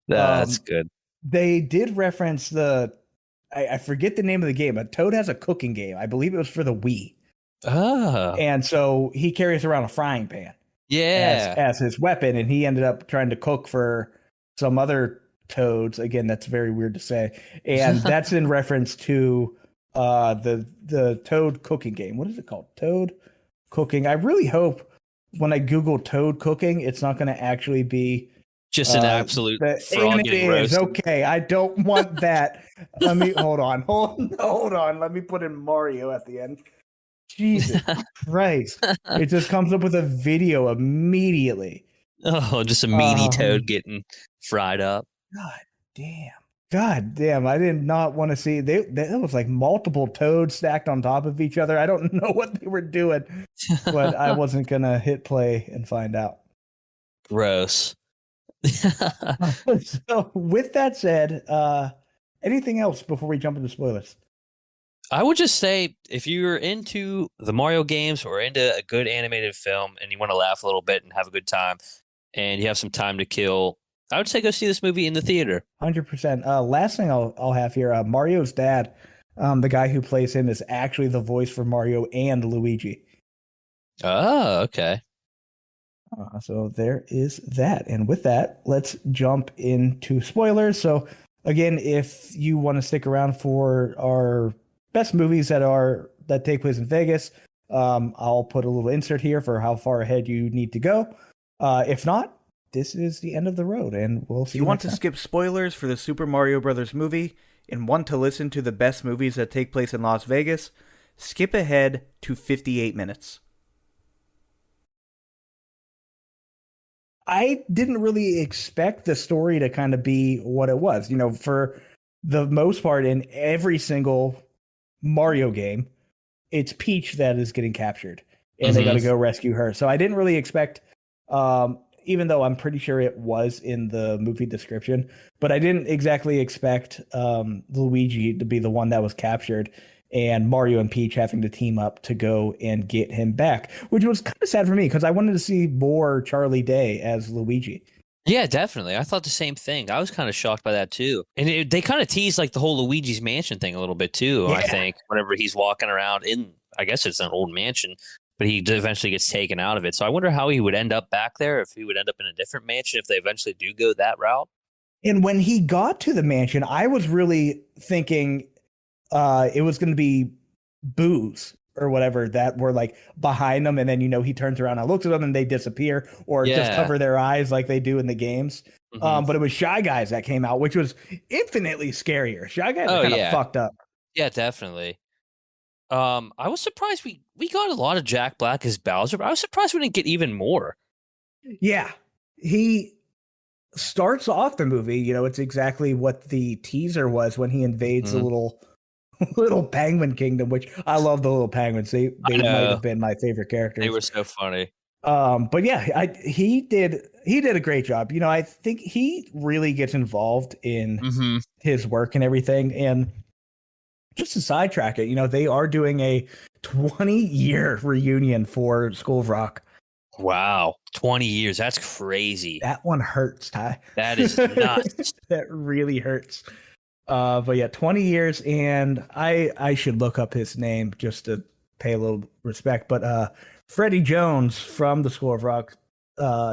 That's good. They did reference I forget the name of the game. A Toad has a cooking game. I believe it was for the Wii. Oh. And so he carries around a frying pan. Yeah. As his weapon, and he ended up trying to cook for some other Toads. Again, that's very weird to say. And that's in reference to the Toad cooking game. What is it called? Toad cooking. I really hope when I Google Toad cooking, it's not going to actually be just an absolute frog getting roasted. Okay, I don't want that. Let me hold on. Let me put in Mario at the end. Jesus Christ. It just comes up with a video immediately. Oh, just a meaty Toad getting fried up. God damn. God damn, I did not want to see that was like multiple toads stacked on top of each other. I don't know what they were doing, but I wasn't gonna hit play and find out. Gross. So with that said, anything else before we jump into spoilers? I would just say if you're into the Mario games or into a good animated film and you want to laugh a little bit and have a good time and you have some time to kill, I would say go see this movie in the theater. 100%. Last thing I'll have here, Mario's dad, the guy who plays him, is actually the voice for Mario and Luigi. Oh, okay. So there is that. And with that, let's jump into spoilers. So again, if you want to stick around for our best movies that take place in Vegas, I'll put a little insert here for how far ahead you need to go. If not, this is the end of the road, and we'll see. If you want to skip spoilers for the Super Mario Brothers movie and want to listen to the best movies that take place in Las Vegas, skip ahead to 58 minutes. I didn't really expect the story to kind of be what it was. You know, for the most part, in every single Mario game, it's Peach that is getting captured, and they got to go rescue her. So I didn't really expect, even though I'm pretty sure it was in the movie description, but I didn't exactly expect Luigi to be the one that was captured, and Mario and Peach having to team up to go and get him back, which was kind of sad for me because I wanted to see more Charlie Day as Luigi. Yeah, definitely. I thought the same thing. I was kind of shocked by that too. And they kind of teased like the whole Luigi's Mansion thing a little bit too. Yeah. I think whenever he's walking around in, I guess it's an old mansion, but he eventually gets taken out of it. So I wonder how he would end up back there, if he would end up in a different mansion, if they eventually do go that route. And when he got to the mansion, I was really thinking it was going to be Booze or whatever that were like behind them, and then he turns around and looks at them and they disappear or just cover their eyes like they do in the games. But it was Shy Guys that came out, which was infinitely scarier. Shy Guys are kind of fucked up. Yeah, definitely. I was surprised we got a lot of Jack Black as Bowser, but I was surprised we didn't get even more. Yeah, he starts off the movie, it's exactly what the teaser was when he invades the little penguin kingdom, which I love. The little penguins, they might have been my favorite characters. They were so funny. But yeah, he did a great job. I think he really gets involved in his work and everything. And just to sidetrack it, they are doing a 20-year reunion for School of Rock. Wow, 20 years. That's crazy. That one hurts, Ty. That is nuts. That really hurts. But yeah, 20 years, and I should look up his name just to pay a little respect. But Freddie Jones from the School of Rock,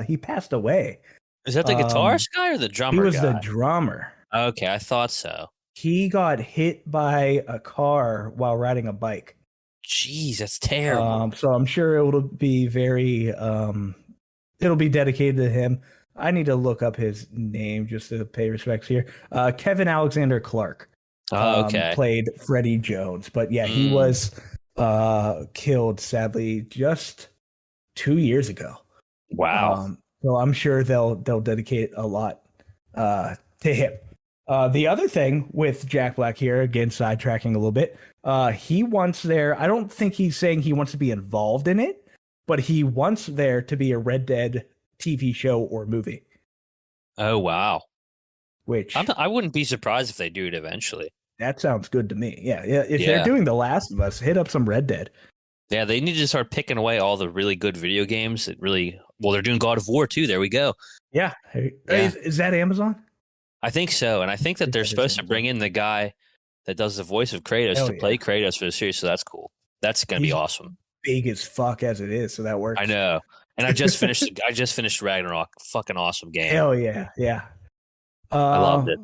he passed away. Is that the guitarist guy or the drummer guy? He was the drummer. Okay, I thought so. He got hit by a car while riding a bike. Jeez, that's terrible. So I'm sure it'll be it'll be dedicated to him. I need to look up his name just to pay respects here. Kevin Alexander Clark played Freddie Jones. But yeah, he was killed, sadly, just 2 years ago. Wow. So I'm sure they'll dedicate a lot to him. The other thing with Jack Black here, again, sidetracking a little bit, he wants I don't think he's saying he wants to be involved in it, but he wants there to be a Red Dead TV show or movie. Oh, wow. Which I wouldn't be surprised if they do it eventually. That sounds good to me. Yeah. If they're doing The Last of Us, hit up some Red Dead. Yeah, they need to start picking away all the really good video games that really, well, they're doing God of War too. There we go. Yeah. Is that Amazon? I think so. And I think that they're supposed to bring in the guy that does the voice of Kratos to play Kratos for the series. So that's cool. That's going to be awesome. Big as fuck as it is. So that works. I know. And I just finished Ragnarok. Fucking awesome game. Hell yeah. Yeah. I loved it.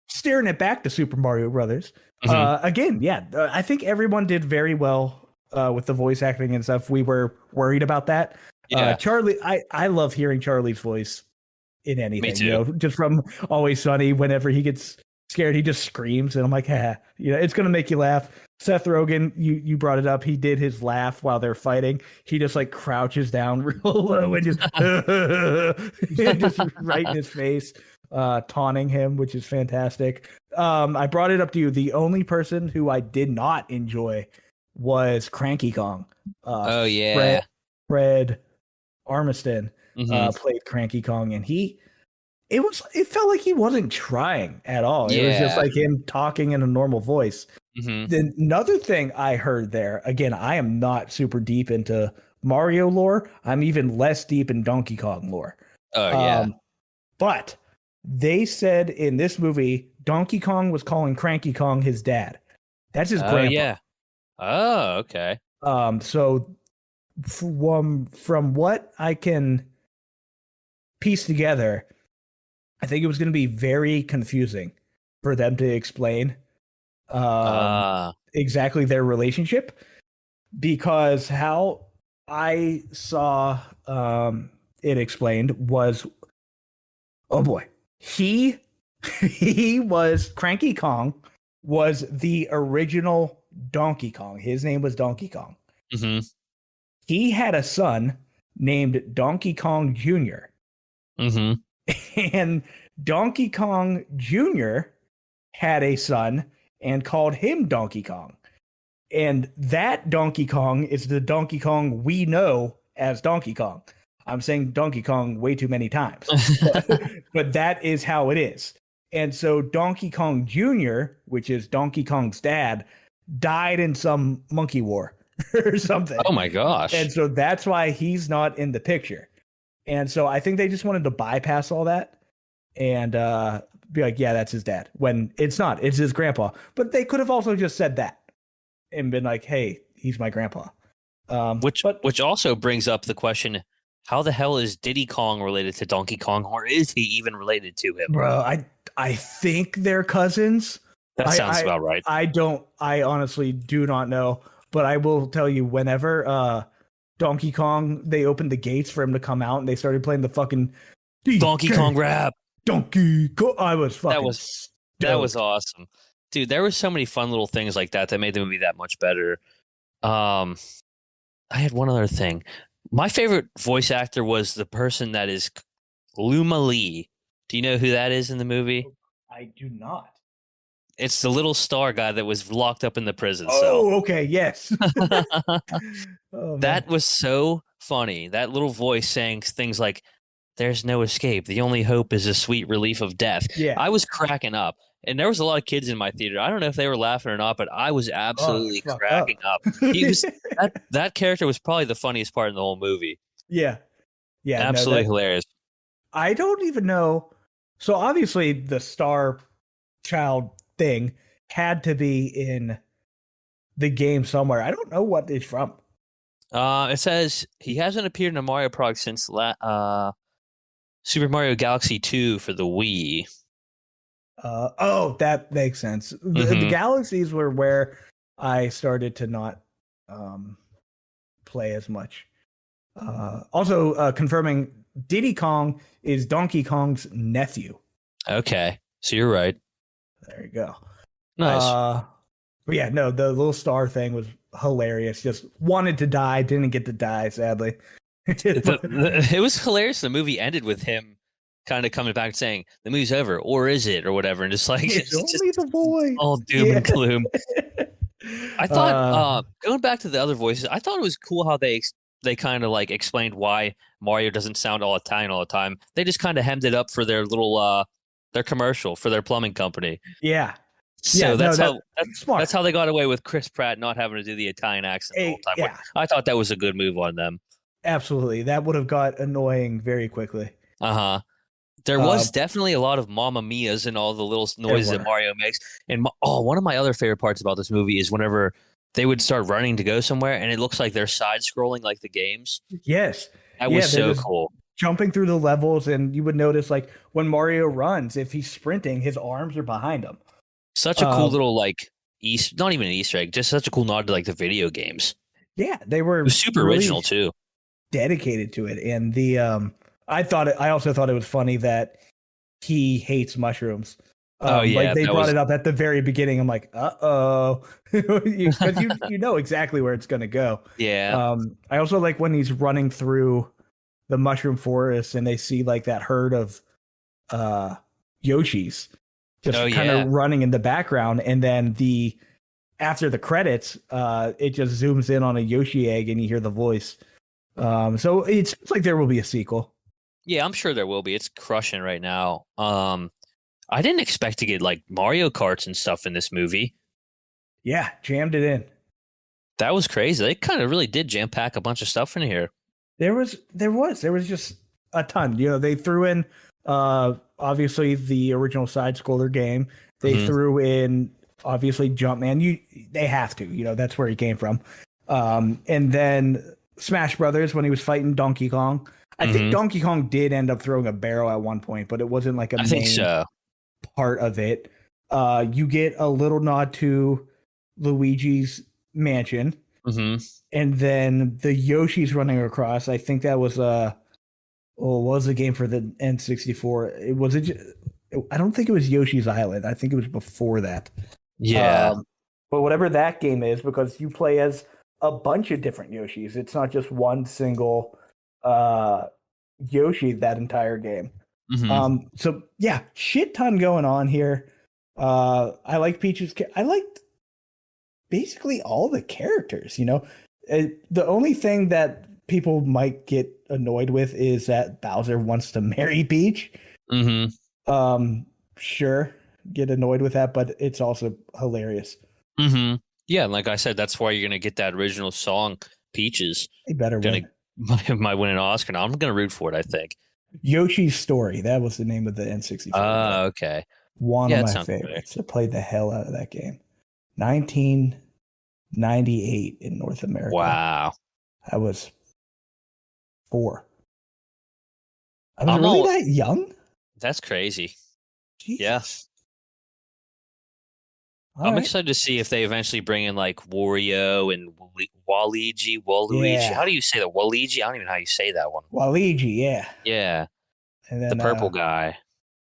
Steering it back to Super Mario Brothers. Again, yeah. I think everyone did very well with the voice acting and stuff. We were worried about that. Yeah. Charlie, I love hearing Charlie's voice in anything. Me too. Just from Always Sunny, whenever he gets scared, he just screams, and I'm like, it's gonna make you laugh. Seth Rogen, you brought it up. He did his laugh while they're fighting. He just like crouches down real low and just, just right in his face, taunting him, which is fantastic. I brought it up to you. The only person who I did not enjoy was Cranky Kong. Oh Fred yeah. Fred Armiston Hmm. played Cranky Kong, and it felt like he wasn't trying at all. It was just Yeah. like him talking in a normal voice. Hmm. Then another thing I heard there, again, I am not super deep into Mario lore. I'm even less deep in Donkey Kong lore. Oh yeah. Um, but they said in this movie, Donkey Kong was calling Cranky Kong his dad. That's his Oh grandpa. yeah. Oh, okay. So from what I can piece together, I think it was going to be very confusing for them to explain um, Uh exactly their relationship, because how I saw it explained was, oh boy, he he was Cranky Kong was the original Donkey Kong. His name was Donkey Kong. hmm. He had a son named Donkey Kong Jr. Hmm. and Donkey Kong Jr. had a son and called him Donkey Kong. And that Donkey Kong is the Donkey Kong we know as Donkey Kong. I'm saying Donkey Kong way too many times, but that is how it is. And so Donkey Kong Jr., which is Donkey Kong's dad, died in some monkey war or something. Oh my gosh. And so that's why he's not in the picture. And so I think they just wanted to bypass all that and be like, yeah, that's his dad. When it's not, it's his grandpa. But they could have also just said that and been like, hey, he's my grandpa. But Which also brings up the question, how the hell is Diddy Kong related to Donkey Kong, or is he even related to him? bro, I think they're cousins. That sounds about right. I honestly do not know, but I will tell you, whenever Donkey Kong, they opened the gates for him to come out and they started playing the fucking Donkey Kong rap. Donkey Kong. I was That fucking that was stoked. awesome. Dude, there were so many fun little things like that that made the movie that much better. Um, I had one other thing. My favorite voice actor was the person that is Luma Lee. Do you know who that is in the movie? I do not. It's the little star guy that was locked up in the prison cell. Oh, okay, yes. Oh man. That was so funny. That little voice saying things like, "There's no escape. The only hope is a sweet relief of death." Yeah. I was cracking up. And there was a lot of kids in my theater. I don't know if they were laughing or not, but I was Oh, that's absolutely fucked up. cracking up. He was that character was probably the funniest part in the whole movie. Yeah. Yeah, no, Absolutely that hilarious. I don't even know. So obviously the star child thing had to be in the game somewhere. I don't know what it's from. It says he hasn't appeared in a Mario product since Super Mario Galaxy 2 for the Wii. Oh, that makes sense. The Hmm. galaxies were where I started to not um, play as much. Also, confirming Diddy Kong is Donkey Kong's nephew. Okay, so you're right. There you go. Nice. Uh, but yeah, no, the little star thing was hilarious. Just wanted to die, didn't get to die, sadly. It was hilarious. The movie ended with him kind of coming back and saying, "The movie's over," or is it, or whatever, and just like It's it's just only the boy. all doom Yeah. and gloom. I thought going back to the other voices, I thought it was cool how they kind of like explained why Mario doesn't sound all Italian all the time. They just kind of hemmed it up for their little their commercial for their plumbing company. Yeah. Yeah, So no, that's smart. how they got away with Chris Pratt not having to do the Italian accent the whole time. Which Yeah, I thought that was a good move on them. absolutely. That would have got annoying very quickly. Uh-huh. There Uh, was definitely a lot of Mamma Mia's and all the little there noises that were. Mario makes. And one of my other favorite parts about this movie is whenever they would start running to go somewhere, and it looks like they're side scrolling like the games. Yes. That Yeah, was they're so just cool. jumping through the levels, and you would notice like when Mario runs, if he's sprinting, his arms are behind him. Such a cool Um, little like not even an Easter egg, just such a cool nod to like the video games. yeah, they It was were super really original too. dedicated to it. And I also thought it was funny that he hates mushrooms. Oh Like yeah, they that brought was it up at the very beginning. I'm like, uh-oh. Because you know exactly where it's gonna go. yeah. I also like when he's running through the mushroom forest and they see like that herd of uh Yoshis. Oh just kind of yeah. running in the background, and then after the credits, it just zooms in on a Yoshi egg, and you hear the voice. So it's like there will be a sequel. Yeah, I'm sure there will be. It's crushing right now. I didn't expect to get like Mario Karts and stuff in this movie. Yeah, jammed it in. That was crazy. They kind of really did jam pack a bunch of stuff in here. There was just a ton. They threw in obviously the original side scroller game. They Hmm. threw in obviously Jumpman. They have to. That's where he came from. And then Smash Brothers when he was fighting Donkey Kong. I think Hmm. Donkey Kong did end up throwing a barrel at one point, but it wasn't like a I think main so. part of it. You get a little nod to Luigi's Mansion, Hmm. and then the Yoshi's running across. I think that was was a game for the N64. It was I don't think it was Yoshi's Island. I think it was before that. Yeah. But whatever that game is, because you play as a bunch of different Yoshis. It's not just one single uh, Yoshi that entire game. Hmm. So yeah, shit ton going on here. I like Peach's. I liked basically all the characters. The only thing that people might get annoyed with is that Bowser wants to marry Peach. Hmm. Sure, get annoyed with that, but it's also hilarious. Hmm. Yeah, and like I said, that's why you're gonna get that original song, Peaches. They better Gonna win. might win an Oscar. Now I'm gonna root for it, I think. Yoshi's Story. That was the name of the N64 game. Okay. One of Yeah, it my sounds familiar. favorites. I played the hell out of that game. 1998 in North America. Wow. I was 4. I was I'm really all that young? That's crazy. Yeah. Jesus. All I'm right. excited to see if they eventually bring in like Wario and Waluigi. How Yeah. do you say that? Waluigi? I don't even know how you say that one. Waluigi, yeah. Yeah, And the then purple guy.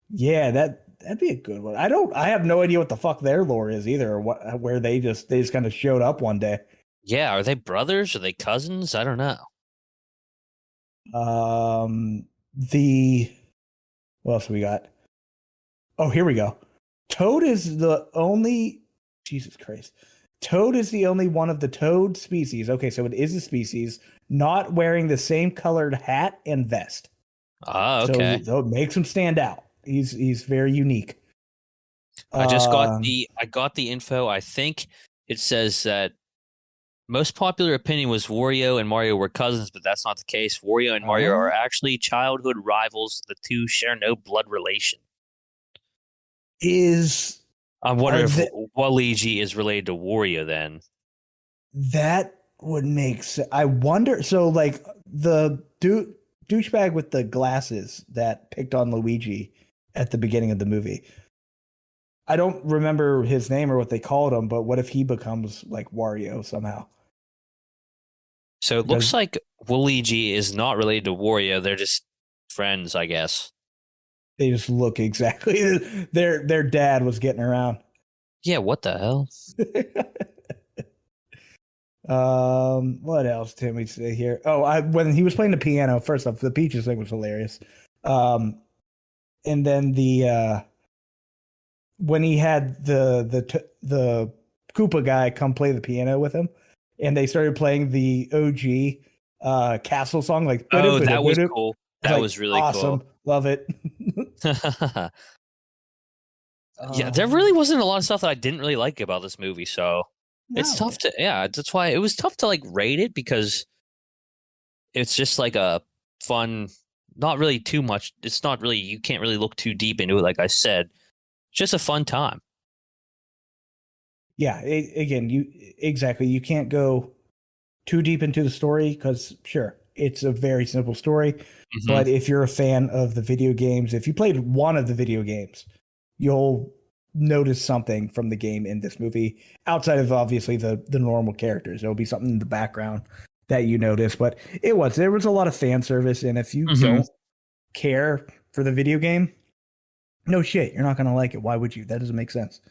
yeah, that'd be a good one. I have no idea what the fuck their lore is either, or where they just kind of showed up one day. Yeah, are they brothers? Are they cousins? I don't know. The what else we got? Oh, here we go. Toad is the only Jesus Christ. Toad is the only one of the toad species. Okay, so it is a species not wearing the same colored hat and vest. Ah, So okay. it makes him stand out. He's very unique. I got the info. I think it says that most popular opinion was Wario and Mario were cousins, but that's not the case. Wario and Mario are uh, actually childhood rivals. The two share no blood relation. is I wonder are if the, Waluigi is related to Wario then. that would make sense. I wonder. So like the douchebag with the glasses that picked on Luigi at the beginning of the movie. I don't remember his name or what they called him, but what if he becomes like Wario somehow? So it looks Because like Waluigi is not related to Wario. They're just friends, I guess. they just look exactly. Their dad was getting around. Yeah, what the hell? What else did we say here? Oh, when he was playing the piano, first off, the Peaches thing was hilarious. Um, and then when he had the Koopa guy come play the piano with him, and they started playing the OG Castle song, like Oh, I that was was cool. That like, was really cool. awesome, love it. Yeah, there really um, wasn't a lot of stuff that I didn't really like about this movie, so it's no, tough to, yeah, that's why it was tough to like rate it because it's just like a fun, not really too much. It's not really, you can't really look too deep into it, like I said. It's just a fun time. yeah. Again, you can't go too deep into the story because sure, it's a very simple story. Hmm. But if you're a fan of the video games, if you played one of the video games, you'll notice something from the game in this movie outside of obviously the normal characters. There'll be something in the background that you notice, but there was a lot of fan service, and if you Hmm. don't care for the video game, no shit, you're not gonna like it. Why would you? That doesn't make sense.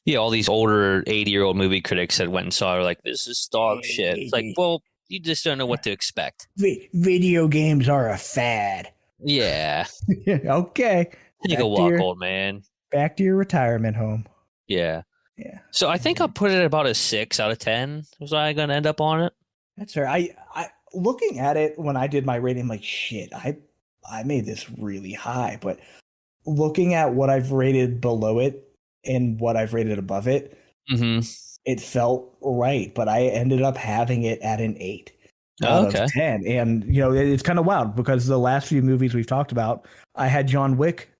Yeah, all these older 80-year-old movie critics that went and saw it were like, this is dog shit. It's like, well, you just don't know what to expect. Video games are a fad. Yeah. Okay, Take a back to walk, your old man. Back to your retirement home. Yeah. Yeah. So I think I'll put it at about a 6 out of 10. Was I gonna end up on it? That's fair. I looking at it when I did my rating, I'm like, shit, I made this really high. But looking at what I've rated below it and what I've rated above it, Mm-hmm. it felt right. But I ended up having it at an 8 out of Okay. 10. And it's kind of wild because the last few movies we've talked about, I had John Wick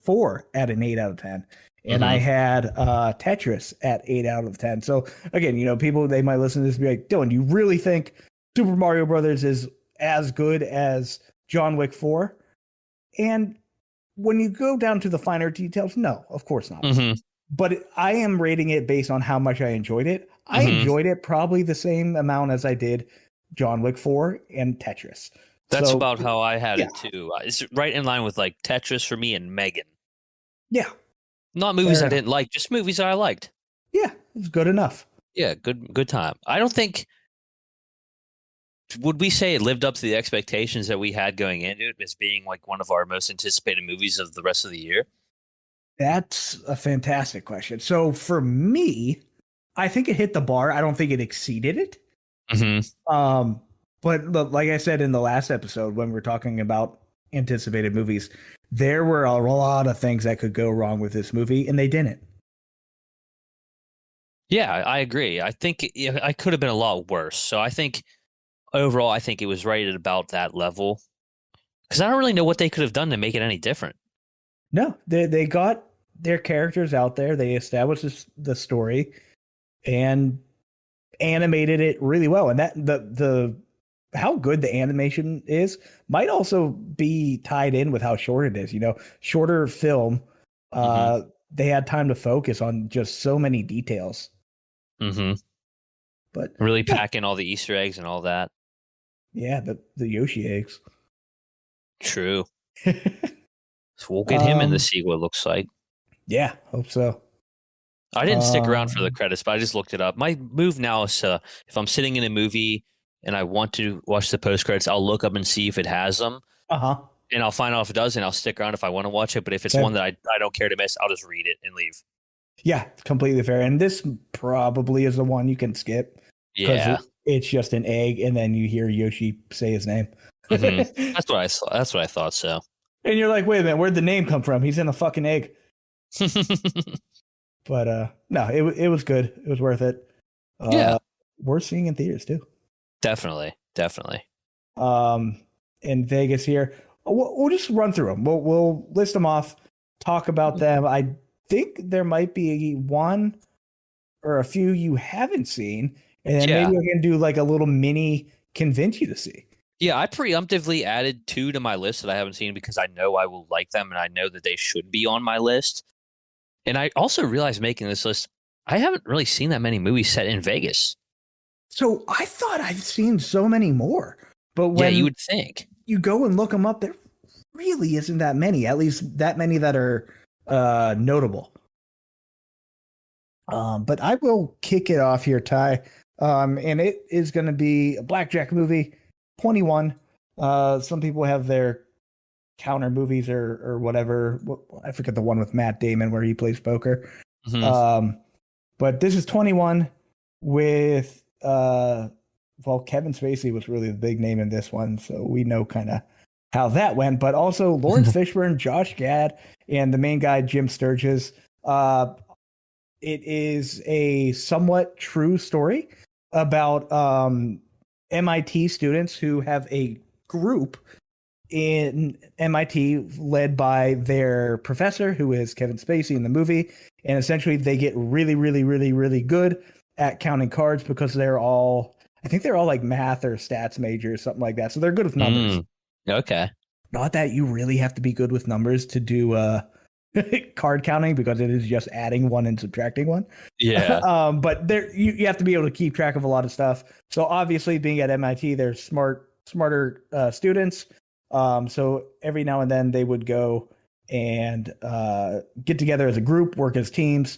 4 at an 8 out of 10. And I Mm-hmm. had Tetris at 8 out of 10. So again, people, they might listen to this and be like, Dylan, you really think Super Mario Brothers is as good as John Wick 4? And when you go down to the finer details, no, of course not. Mm-hmm. But I am rating it based on how much I enjoyed it. I Mm-hmm. enjoyed it probably the same amount as I did John Wick 4 and Tetris. That's So about how I had yeah, it too. It's right in line with like Tetris for me and Megan. yeah, Not movies fair I enough. didn't like, just movies that I liked. Yeah, it's good enough. Yeah, good time. I don't think would we say it lived up to the expectations that we had going into it as being like one of our most anticipated movies of the rest of the year? That's a fantastic question. So for me, I think it hit the bar. I don't think it exceeded it. Mm-hmm. But like I said in the last episode when we are talking about anticipated movies, there were a lot of things that could go wrong with this movie, and they didn't. Yeah, I agree. I think I could have been a lot worse. So I think overall, I think it was rated about that level because I don't really know what they could have done to make it any different. No, they got their characters out there. They established the story and animated it really well. And that the how good the animation is might also be tied in with how short it is. Shorter film. Mm-hmm. They had time to focus on just so many details. Mm-hmm. But Really yeah, pack in all the Easter eggs and all that. yeah, the Yoshi eggs. True. So we'll get him in the um, sequel, it looks like. yeah, hope so. I didn't stick around for the Um, credits, but I just looked it up. My move now is if I'm sitting in a movie and I want to watch the post credits, I'll look up and see if it has them, uh-huh. and I'll find out if it does, and I'll stick around if I want to watch it. But if it's Same. one that I don't care to miss, I'll just read it and leave. Yeah, completely fair. And this probably is the one you can skip because Yeah. it's just an egg, and then you hear Yoshi say his name. Hmm. That's what I saw. That's what I thought. So. And you're like, wait a minute, where'd the name come from? He's in a fucking egg. But no, it was good. It was worth it. Yeah. Worth seeing in theaters too. Definitely. Definitely. Um, in Vegas here, we'll just run through them. We'll list them off, talk about them. I think there might be one or a few you haven't seen, and then Yeah. maybe we can do like a little mini convince you to see. Yeah. I preemptively added 2 to my list that I haven't seen because I know I will like them and I know that they should be on my list. And I also realized making this list, I haven't really seen that many movies set in Vegas. So I thought I've seen so many more, but Yeah, you when would think. you go and look them up, there really isn't that many. At least that many that are notable. But I will kick it off here, Ty. And it is going to be a blackjack movie, 21. Some people have their counter movies or whatever. I forget the one with Matt Damon where he plays poker. Hmm. But this is 21 with well, Kevin Spacey was really the big name in this one, so we know kind of how that went. But also Lawrence Fishburne, Josh Gad, and the main guy Jim Sturgis. It is a somewhat true story about MIT students who have a group in MIT led by their professor, who is Kevin Spacey in the movie. And essentially they get really, really, really, really good at counting cards because I think they're all like math or stats majors, something like that. So they're good with numbers. Okay. Not that you really have to be good with numbers to do card counting because it is just adding one and subtracting one. Yeah. But there you have to be able to keep track of a lot of stuff. So obviously being at MIT, they're smarter students. So every now and then they would go and get together as a group, work as teams,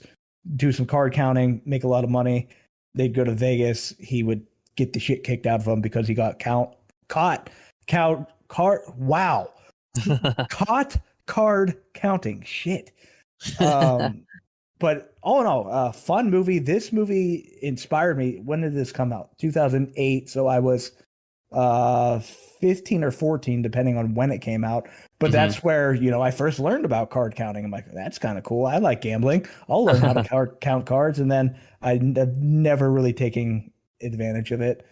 do some card counting, make a lot of money. They'd go to Vegas. He would get the shit kicked out of him because he got caught card counting. Shit. Um, but all in all, fun movie. This movie inspired me. When did this come out? 2008. So I was 15 or 14, depending on when it came out. But Hmm. that's where, I first learned about card counting. I'm like, that's kind of cool. I like gambling. I'll learn how to count cards. And then have never really taken advantage of it.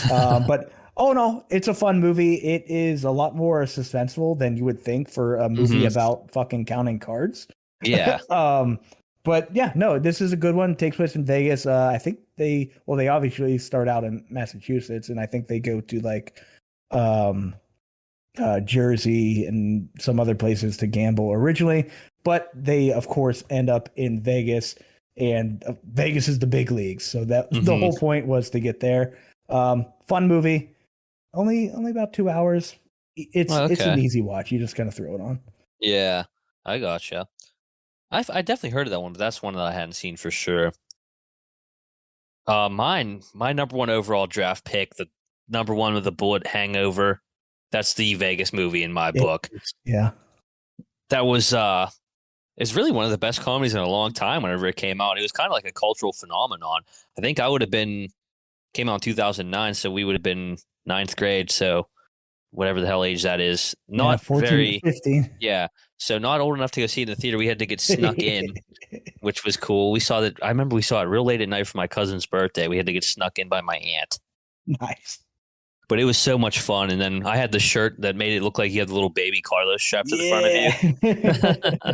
But oh no, it's a fun movie. It is a lot more suspenseful than you would think for a movie Hmm. about fucking counting cards. Yeah. um, but yeah, no, this is a good one. It takes place in Vegas. I think they obviously start out in Massachusetts, and I think they go to like um, Jersey and some other places to gamble originally, but they of course end up in Vegas, and Vegas is the big leagues. So that the Hmm. whole point was to get there. Fun movie, only about 2 hours. It's an Okay. easy watch. You just kind of throw it on. Yeah, I gotcha. I definitely heard of that one, but that's one that I hadn't seen for sure. My number one overall draft pick, the number one with the bullet hangover. That's the Vegas movie in my book. Yeah. That was it's really one of the best comedies in a long time whenever it came out. It was kind of like a cultural phenomenon. I think I would have been came out in 2009, so we would have been ninth grade, so whatever the hell age that is. Yeah, Not 14 to very, 15. yeah. So not old enough to go see it in the theater. We had to get snuck in, which was cool. We saw that. I remember we saw it real late at night for my cousin's birthday. We had to get snuck in by my aunt. Nice. But it was so much fun. And then I had the shirt that made it look like you had the little baby Carlos strapped to the front of you. Yeah.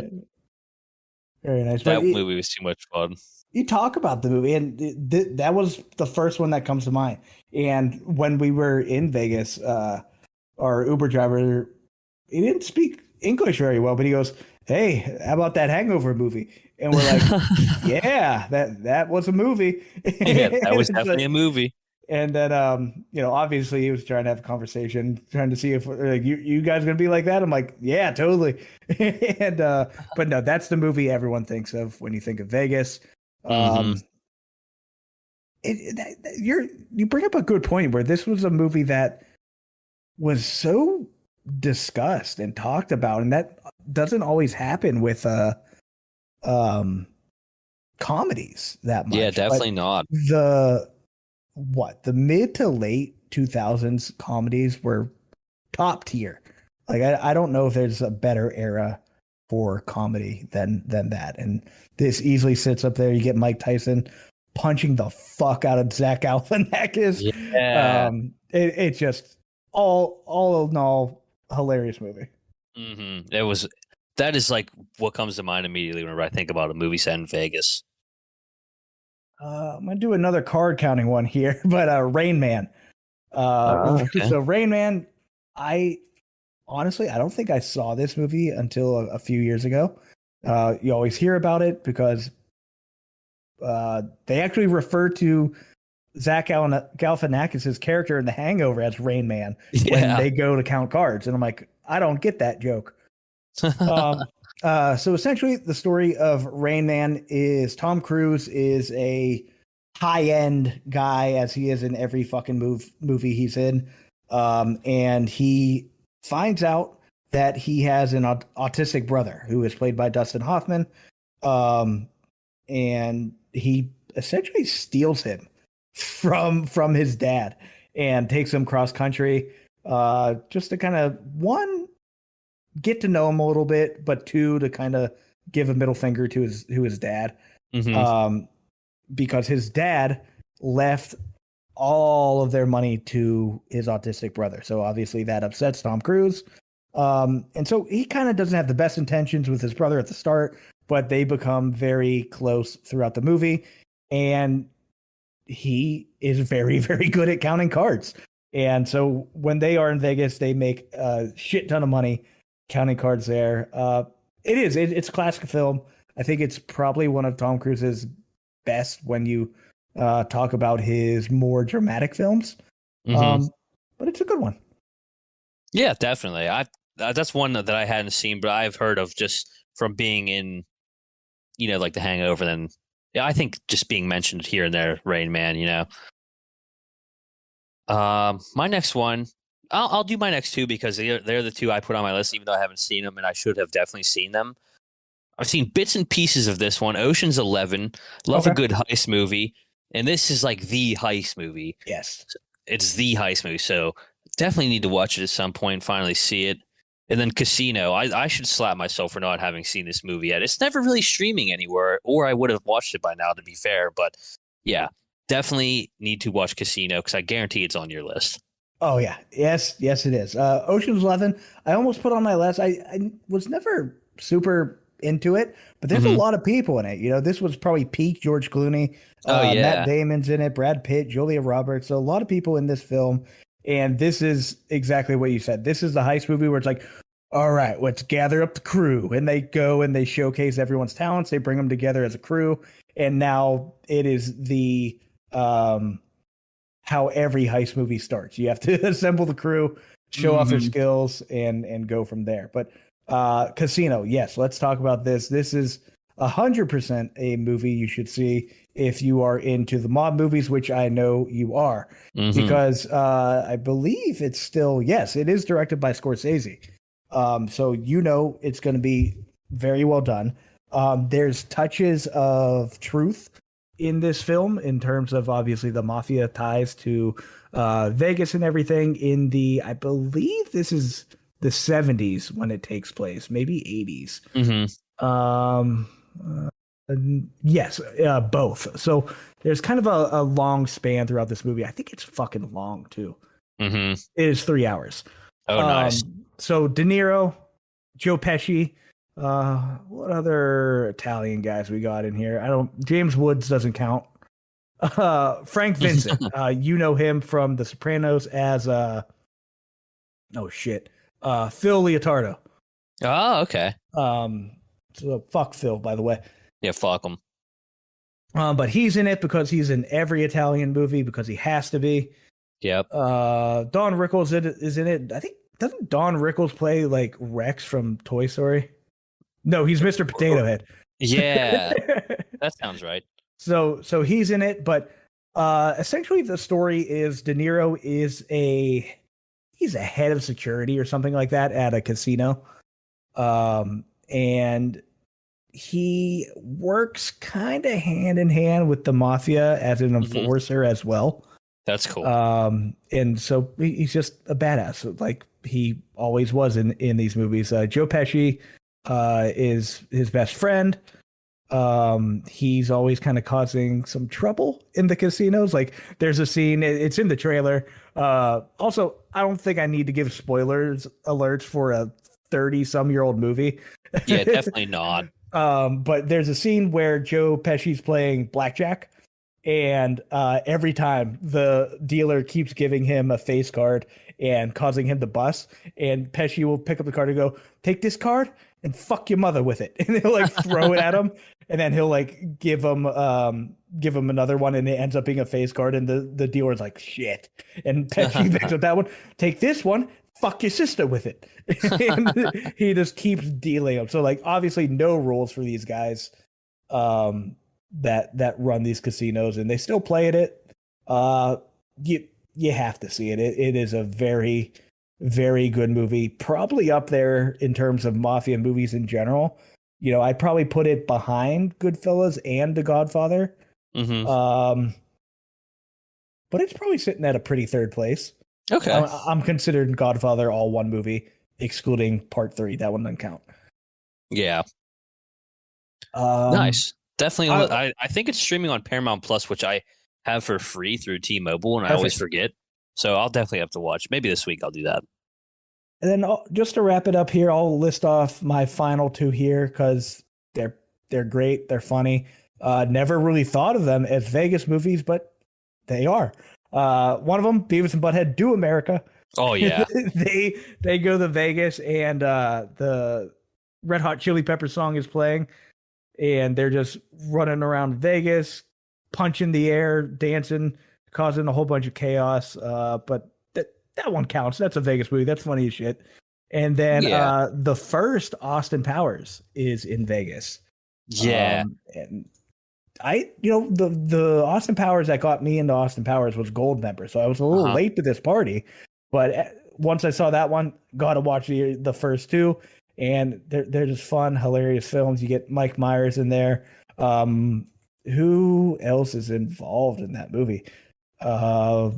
Very nice. But That movie was too much fun. you talk about the movie, and that was the first one that comes to mind. And when we were in Vegas, our Uber driver, he didn't speak English very well, but he goes, "Hey, how about that Hangover movie?" And we're like, "Yeah, that was a movie." Yeah, that was It's definitely like, a movie. and then, obviously he was trying to have a conversation, trying to see if like, you guys gonna be like that. I'm like, yeah, totally. And but no, that's the movie everyone thinks of when you think of Vegas. Hmm. Um, you bring up a good point where this was a movie that was so discussed and talked about, and that doesn't always happen with um comedies that Yeah, much. But definitely not. the the mid to late 2000s comedies were top tier. Like I don't know if there's a better era for comedy than that. And this easily sits up there. You get Mike Tyson punching the fuck out of Zach Galifianakis. Yeah. It's just all in all hilarious movie. It was that is like what comes to mind immediately whenever I think about a movie set in Vegas. I'm gonna do another card counting one here, but Rain Man. Okay. So Rain Man, I honestly, I don't think I saw this movie until a few years ago. You always hear about it because they actually refer to Zach Galifianakis' character in The Hangover as Rain Man when Yeah. they go to count cards, and I'm like, I don't get that joke. Um, so essentially, the story of Rain Man is Tom Cruise is a high end guy, as he is in every fucking movie he's in, and he finds out that he has an autistic brother who is played by Dustin Hoffman, um, and he essentially steals him from his dad and takes him cross country, just to kind of get to know him a little bit, but two, to kind of give a middle finger to his dad, Hmm. um, because his dad left all of their money to his autistic brother. So obviously that upsets Tom Cruise. And so he kind of doesn't have the best intentions with his brother at the start, but they become very close throughout the movie. And he is very, very good at counting cards. And so when they are in Vegas, they make a shit ton of money counting cards there. It's a classic film. I think it's probably one of Tom Cruise's best when you talk about his more dramatic films. Hmm. Um, but it's a good one. Yeah, definitely. I that's one that I hadn't seen, but I've heard of just from being in, like The Hangover. Then, yeah, I think just being mentioned here and there, Rain Man. My next one, I'll do my next two because they're the two I put on my list, even though I haven't seen them, and I should have definitely seen them. I've seen bits and pieces of this one. Ocean's 11. Love a Okay. good heist movie, and this is like the heist movie. Yes. It's the heist movie, so definitely need to watch it at some point. Finally see it, and then Casino. I should slap myself for not having seen this movie yet. It's never really streaming anywhere, or I would have watched it by now. To be fair, but yeah, definitely need to watch Casino because I guarantee it's on your list. Oh yeah, yes, it is. Ocean's 11. I almost put on my list. I was never super into it, but there's a Hmm. lot of people in it. You know, this was probably peak George Clooney. Oh Matt yeah. Damon's in it, Brad Pitt, Julia Roberts. So a lot of people in this film, and this is exactly what you said. This is the heist movie where it's like, all right, let's gather up the crew, and they go and they showcase everyone's talents. They bring them together as a crew, and now it is the how every heist movie starts. You have to assemble the crew, show off their Hmm. skills, and go from there. But Casino, yes, let's talk about this. This is 100% a movie you should see if you are into the mob movies, which I know you are, Hmm. because I believe it's still, yes, it is directed by Scorsese. So you know it's going to be very well done. There's touches of truth in this film in terms of obviously the mafia ties to Vegas and everything. In the, I believe this is the 70s when it takes place, maybe 80s. Hmm. Um, yes, both. So there's kind of a long span throughout this movie. I think it's fucking long too. Hmm. It is 3 hours. Oh, nice. So De Niro, Joe Pesci, what other Italian guys we got in here? I don't. James Woods doesn't count. Frank Vincent, you know him from The Sopranos as oh shit, Phil Leotardo. Oh, okay. Um, so fuck Phil, by the way. Yeah, fuck them. But he's in it because he's in every Italian movie because he has to be. Yep. Don Rickles is in it. I think doesn't Don Rickles play like Rex from Toy Story? No, he's Mr. Potato Head. Yeah, that sounds right. So he's in it, but essentially the story is De Niro is he's a head of security or something like that at a casino. And he works kind of hand in hand with the mafia as an Hmm. enforcer as well. That's cool. And so he's just a badass, like he always was in these movies. Joe Pesci is his best friend. He's always kind of causing some trouble in the casinos. Like there's a scene, it's in the trailer. Also, I don't think I need to give spoilers alerts for a 30-some-year-old movie. Yeah, definitely not. But there's a scene where Joe Pesci's playing blackjack, and every time the dealer keeps giving him a face card and causing him to bust, and Pesci will pick up the card and go, "Take this card and fuck your mother with it," and he'll like throw it at him, and then he'll like give him another one, and it ends up being a face card, and the dealer's like, "Shit," and Pesci picks up that one, take this one. Fuck your sister with it. And he just keeps dealing them. So like obviously no rules for these guys. That run these casinos and they still play at it. You have to see it. It is a very, very good movie. Probably up there in terms of mafia movies in general. You know, I'd probably put it behind Goodfellas and The Godfather. Hmm. But it's probably sitting at a pretty third place. Okay. I'm considering Godfather all one movie, excluding Part 3. That one doesn't count. Yeah. Um, Nice. Definitely. I, I think it's streaming on Paramount Plus, which I have for free through T-Mobile, and I always Perfect. forget. So I'll definitely have to watch. Maybe this week I'll do that. And then just to wrap it up here, I'll list off my final two here because they're great, they're funny. Never really thought of them as Vegas movies, but they are. One of them, Beavis and Butthead Do America. Oh yeah. They go to Vegas and the Red Hot Chili Pepper song is playing, and they're just running around Vegas, punching the air, dancing, causing a whole bunch of chaos. But that one counts. That's a Vegas movie. That's funny as shit. And then Yeah. the first Austin Powers is in Vegas. Yeah. And the Austin Powers that got me into Austin Powers was Goldmember, so I was a little Uh-huh. late to this party. But once I saw that one, got to watch the first two, and they're just fun, hilarious films. You get Mike Myers in there. Who else is involved in that movie? Uh,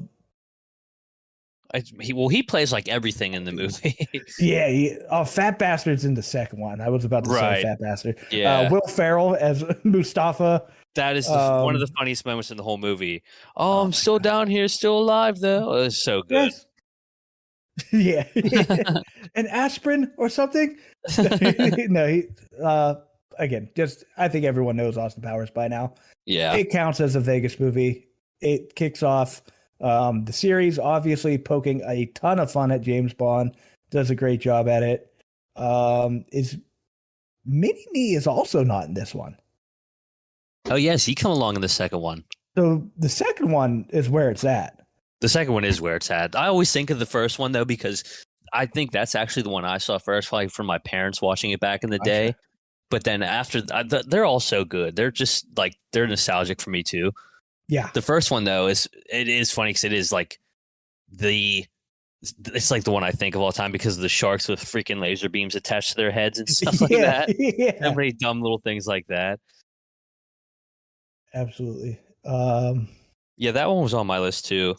He plays like everything in the movie. yeah, Fat Bastard's in the second one. I was about to say Right. Fat Bastard. Yeah. Will Ferrell as Mustafa. That is one of the Um, funniest moments in the whole movie. Oh, oh I'm my still god, down here, still alive though. Oh, it's so good. yes, yeah, an aspirin or something. No, again, just I think everyone knows Austin Powers by now. Yeah. It counts as a Vegas movie. It kicks off the series, obviously poking a ton of fun at James Bond. Does a great job at it. Is Mini Me is also not in this one. Oh yes, he come along in the second one. So the second one is where it's at. The second one is where it's at. I always think of the first one though because I think that's actually the one I saw first, probably from my parents watching it back in the day. Gotcha. But then after, they're all so good. They're just like they're nostalgic for me too. Yeah. The first one though is funny because it is like the it's like the one I think of all the time because of the sharks with freaking laser beams attached to their heads and stuff like Yeah. that. So Yeah. many dumb little things like that. Absolutely. Yeah, that one was on my list too.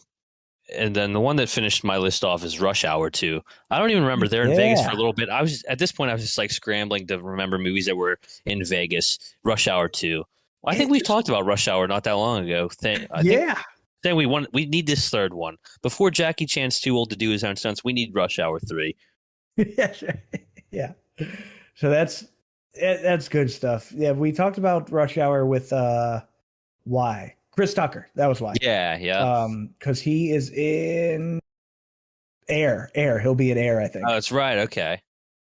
And then the one that finished my list off is Rush Hour 2. I don't even remember. They're in Vegas for a Yeah. little bit. I was at this point I was just like scrambling to remember movies that were in Vegas. Rush Hour 2. I think It we just talked about Rush Hour not that long ago. I think yeah. then we need this third one. Before Jackie Chan's too old to do his own stunts, we need Rush Hour 3. Yeah, sure. Yeah. So that's good stuff. Yeah, we talked about Rush Hour with why Chris Tucker. That was why. Yeah, yeah. Because he is in Air. Air. He'll be in Air, I think. Oh, that's right. Okay.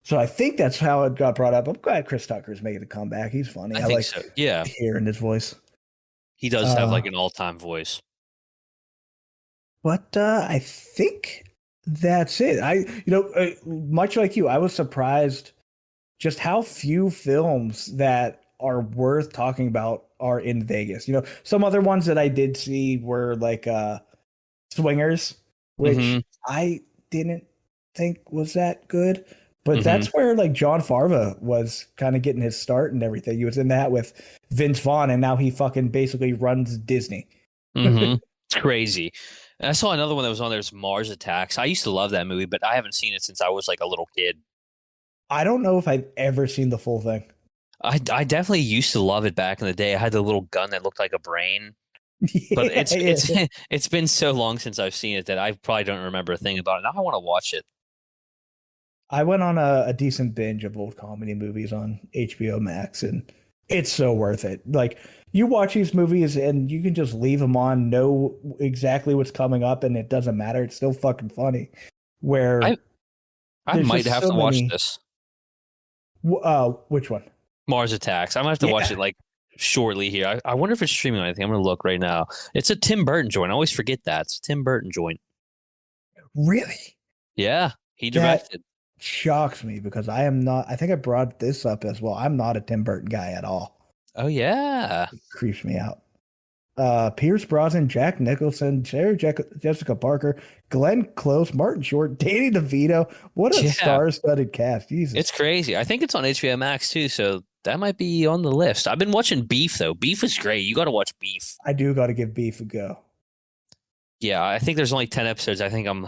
So I think that's how it got brought up. I'm glad Chris Tucker is making a comeback. He's funny. I I think like so. Yeah. hearing his voice. He does have like an all-time voice. But I think that's it. Much like you, I was surprised just how few films that are worth talking about are in Vegas. Some other ones that I did see were like Swingers, which I didn't think was that good. But that's where like John Farva was kind of getting his start and everything. He was in that with Vince Vaughn, and now he fucking basically runs Disney. It's crazy. And I saw another one that was on there. It's Mars Attacks. I used to love that movie, but I haven't seen it since I was like a little kid. I don't know if I've ever seen the full thing. I definitely used to love it back in the day. I had the little gun that looked like a brain. But it's been so long since I've seen it that I probably don't remember a thing about it. Now I want to watch it. I went on a decent binge of old comedy movies on HBO Max, and it's so worth it. Like, you watch these movies and you can just leave them on, know exactly what's coming up, and it doesn't matter. It's still fucking funny. Where I might have to watch this. Which one? Mars Attacks. I'm gonna have to watch it like shortly here. I wonder if it's streaming on anything. I'm gonna look right now. It's a Tim Burton joint. I always forget that. It's a Tim Burton joint. Really? Yeah, he directed. That shocks me because I am not. I think I brought this up as well. I'm not a Tim Burton guy at all. Oh yeah, it creeps me out. Pierce Brosnan, Jack Nicholson, Jessica Parker, Glenn Close, Martin Short, Danny DeVito. What a star-studded cast! Jesus, it's crazy. I think it's on HBO Max too, so that might be on the list. I've been watching Beef though. Beef is great. You got to watch Beef. I do got to give Beef a go. Yeah, I think there's only 10 episodes. I think I'm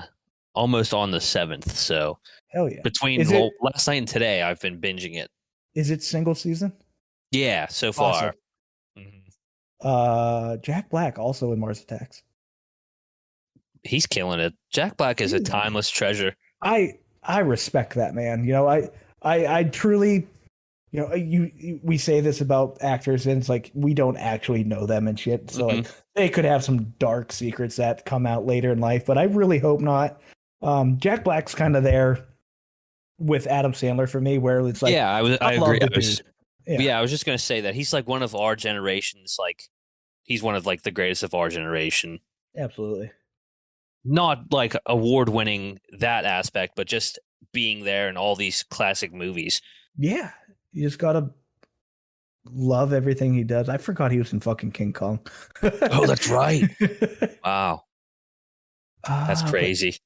almost on the 7th. So hell yeah! Between last night and today, I've been binging it. Is it single season? Yeah, so far. Awesome. Jack Black also in Mars Attacks. He's killing it. Jack Black is a timeless treasure. I respect that man. I truly, we say this about actors, and it's like we don't actually know them and shit. So like they could have some dark secrets that come out later in life, but I really hope not. Jack Black's kind of there with Adam Sandler for me, where it's like, yeah, I agree. I was just gonna say that he's like one of our generations. Like he's one of like the greatest of our generation. Absolutely. Not like award winning that aspect, but just being there in all these classic movies. Yeah, you just gotta love everything he does. I forgot he was in fucking King Kong. Oh, that's right. Wow, that's crazy.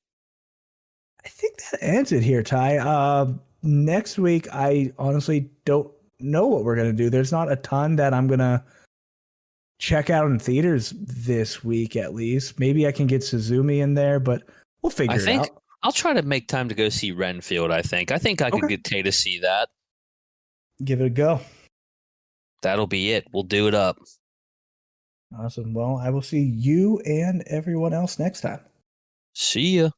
I think that ends it here, Ty. next week, I honestly don't know what we're gonna do. There's not a ton that I'm gonna check out in theaters this week, at least. Maybe I can get Suzumi in there, but we'll I figure it think out. I'll try to make time to go see Renfield. I think I could Okay, get Tay to see that. give it a go. That'll be it. We'll do it up. Awesome. Well, I will see you and everyone else next time. See ya.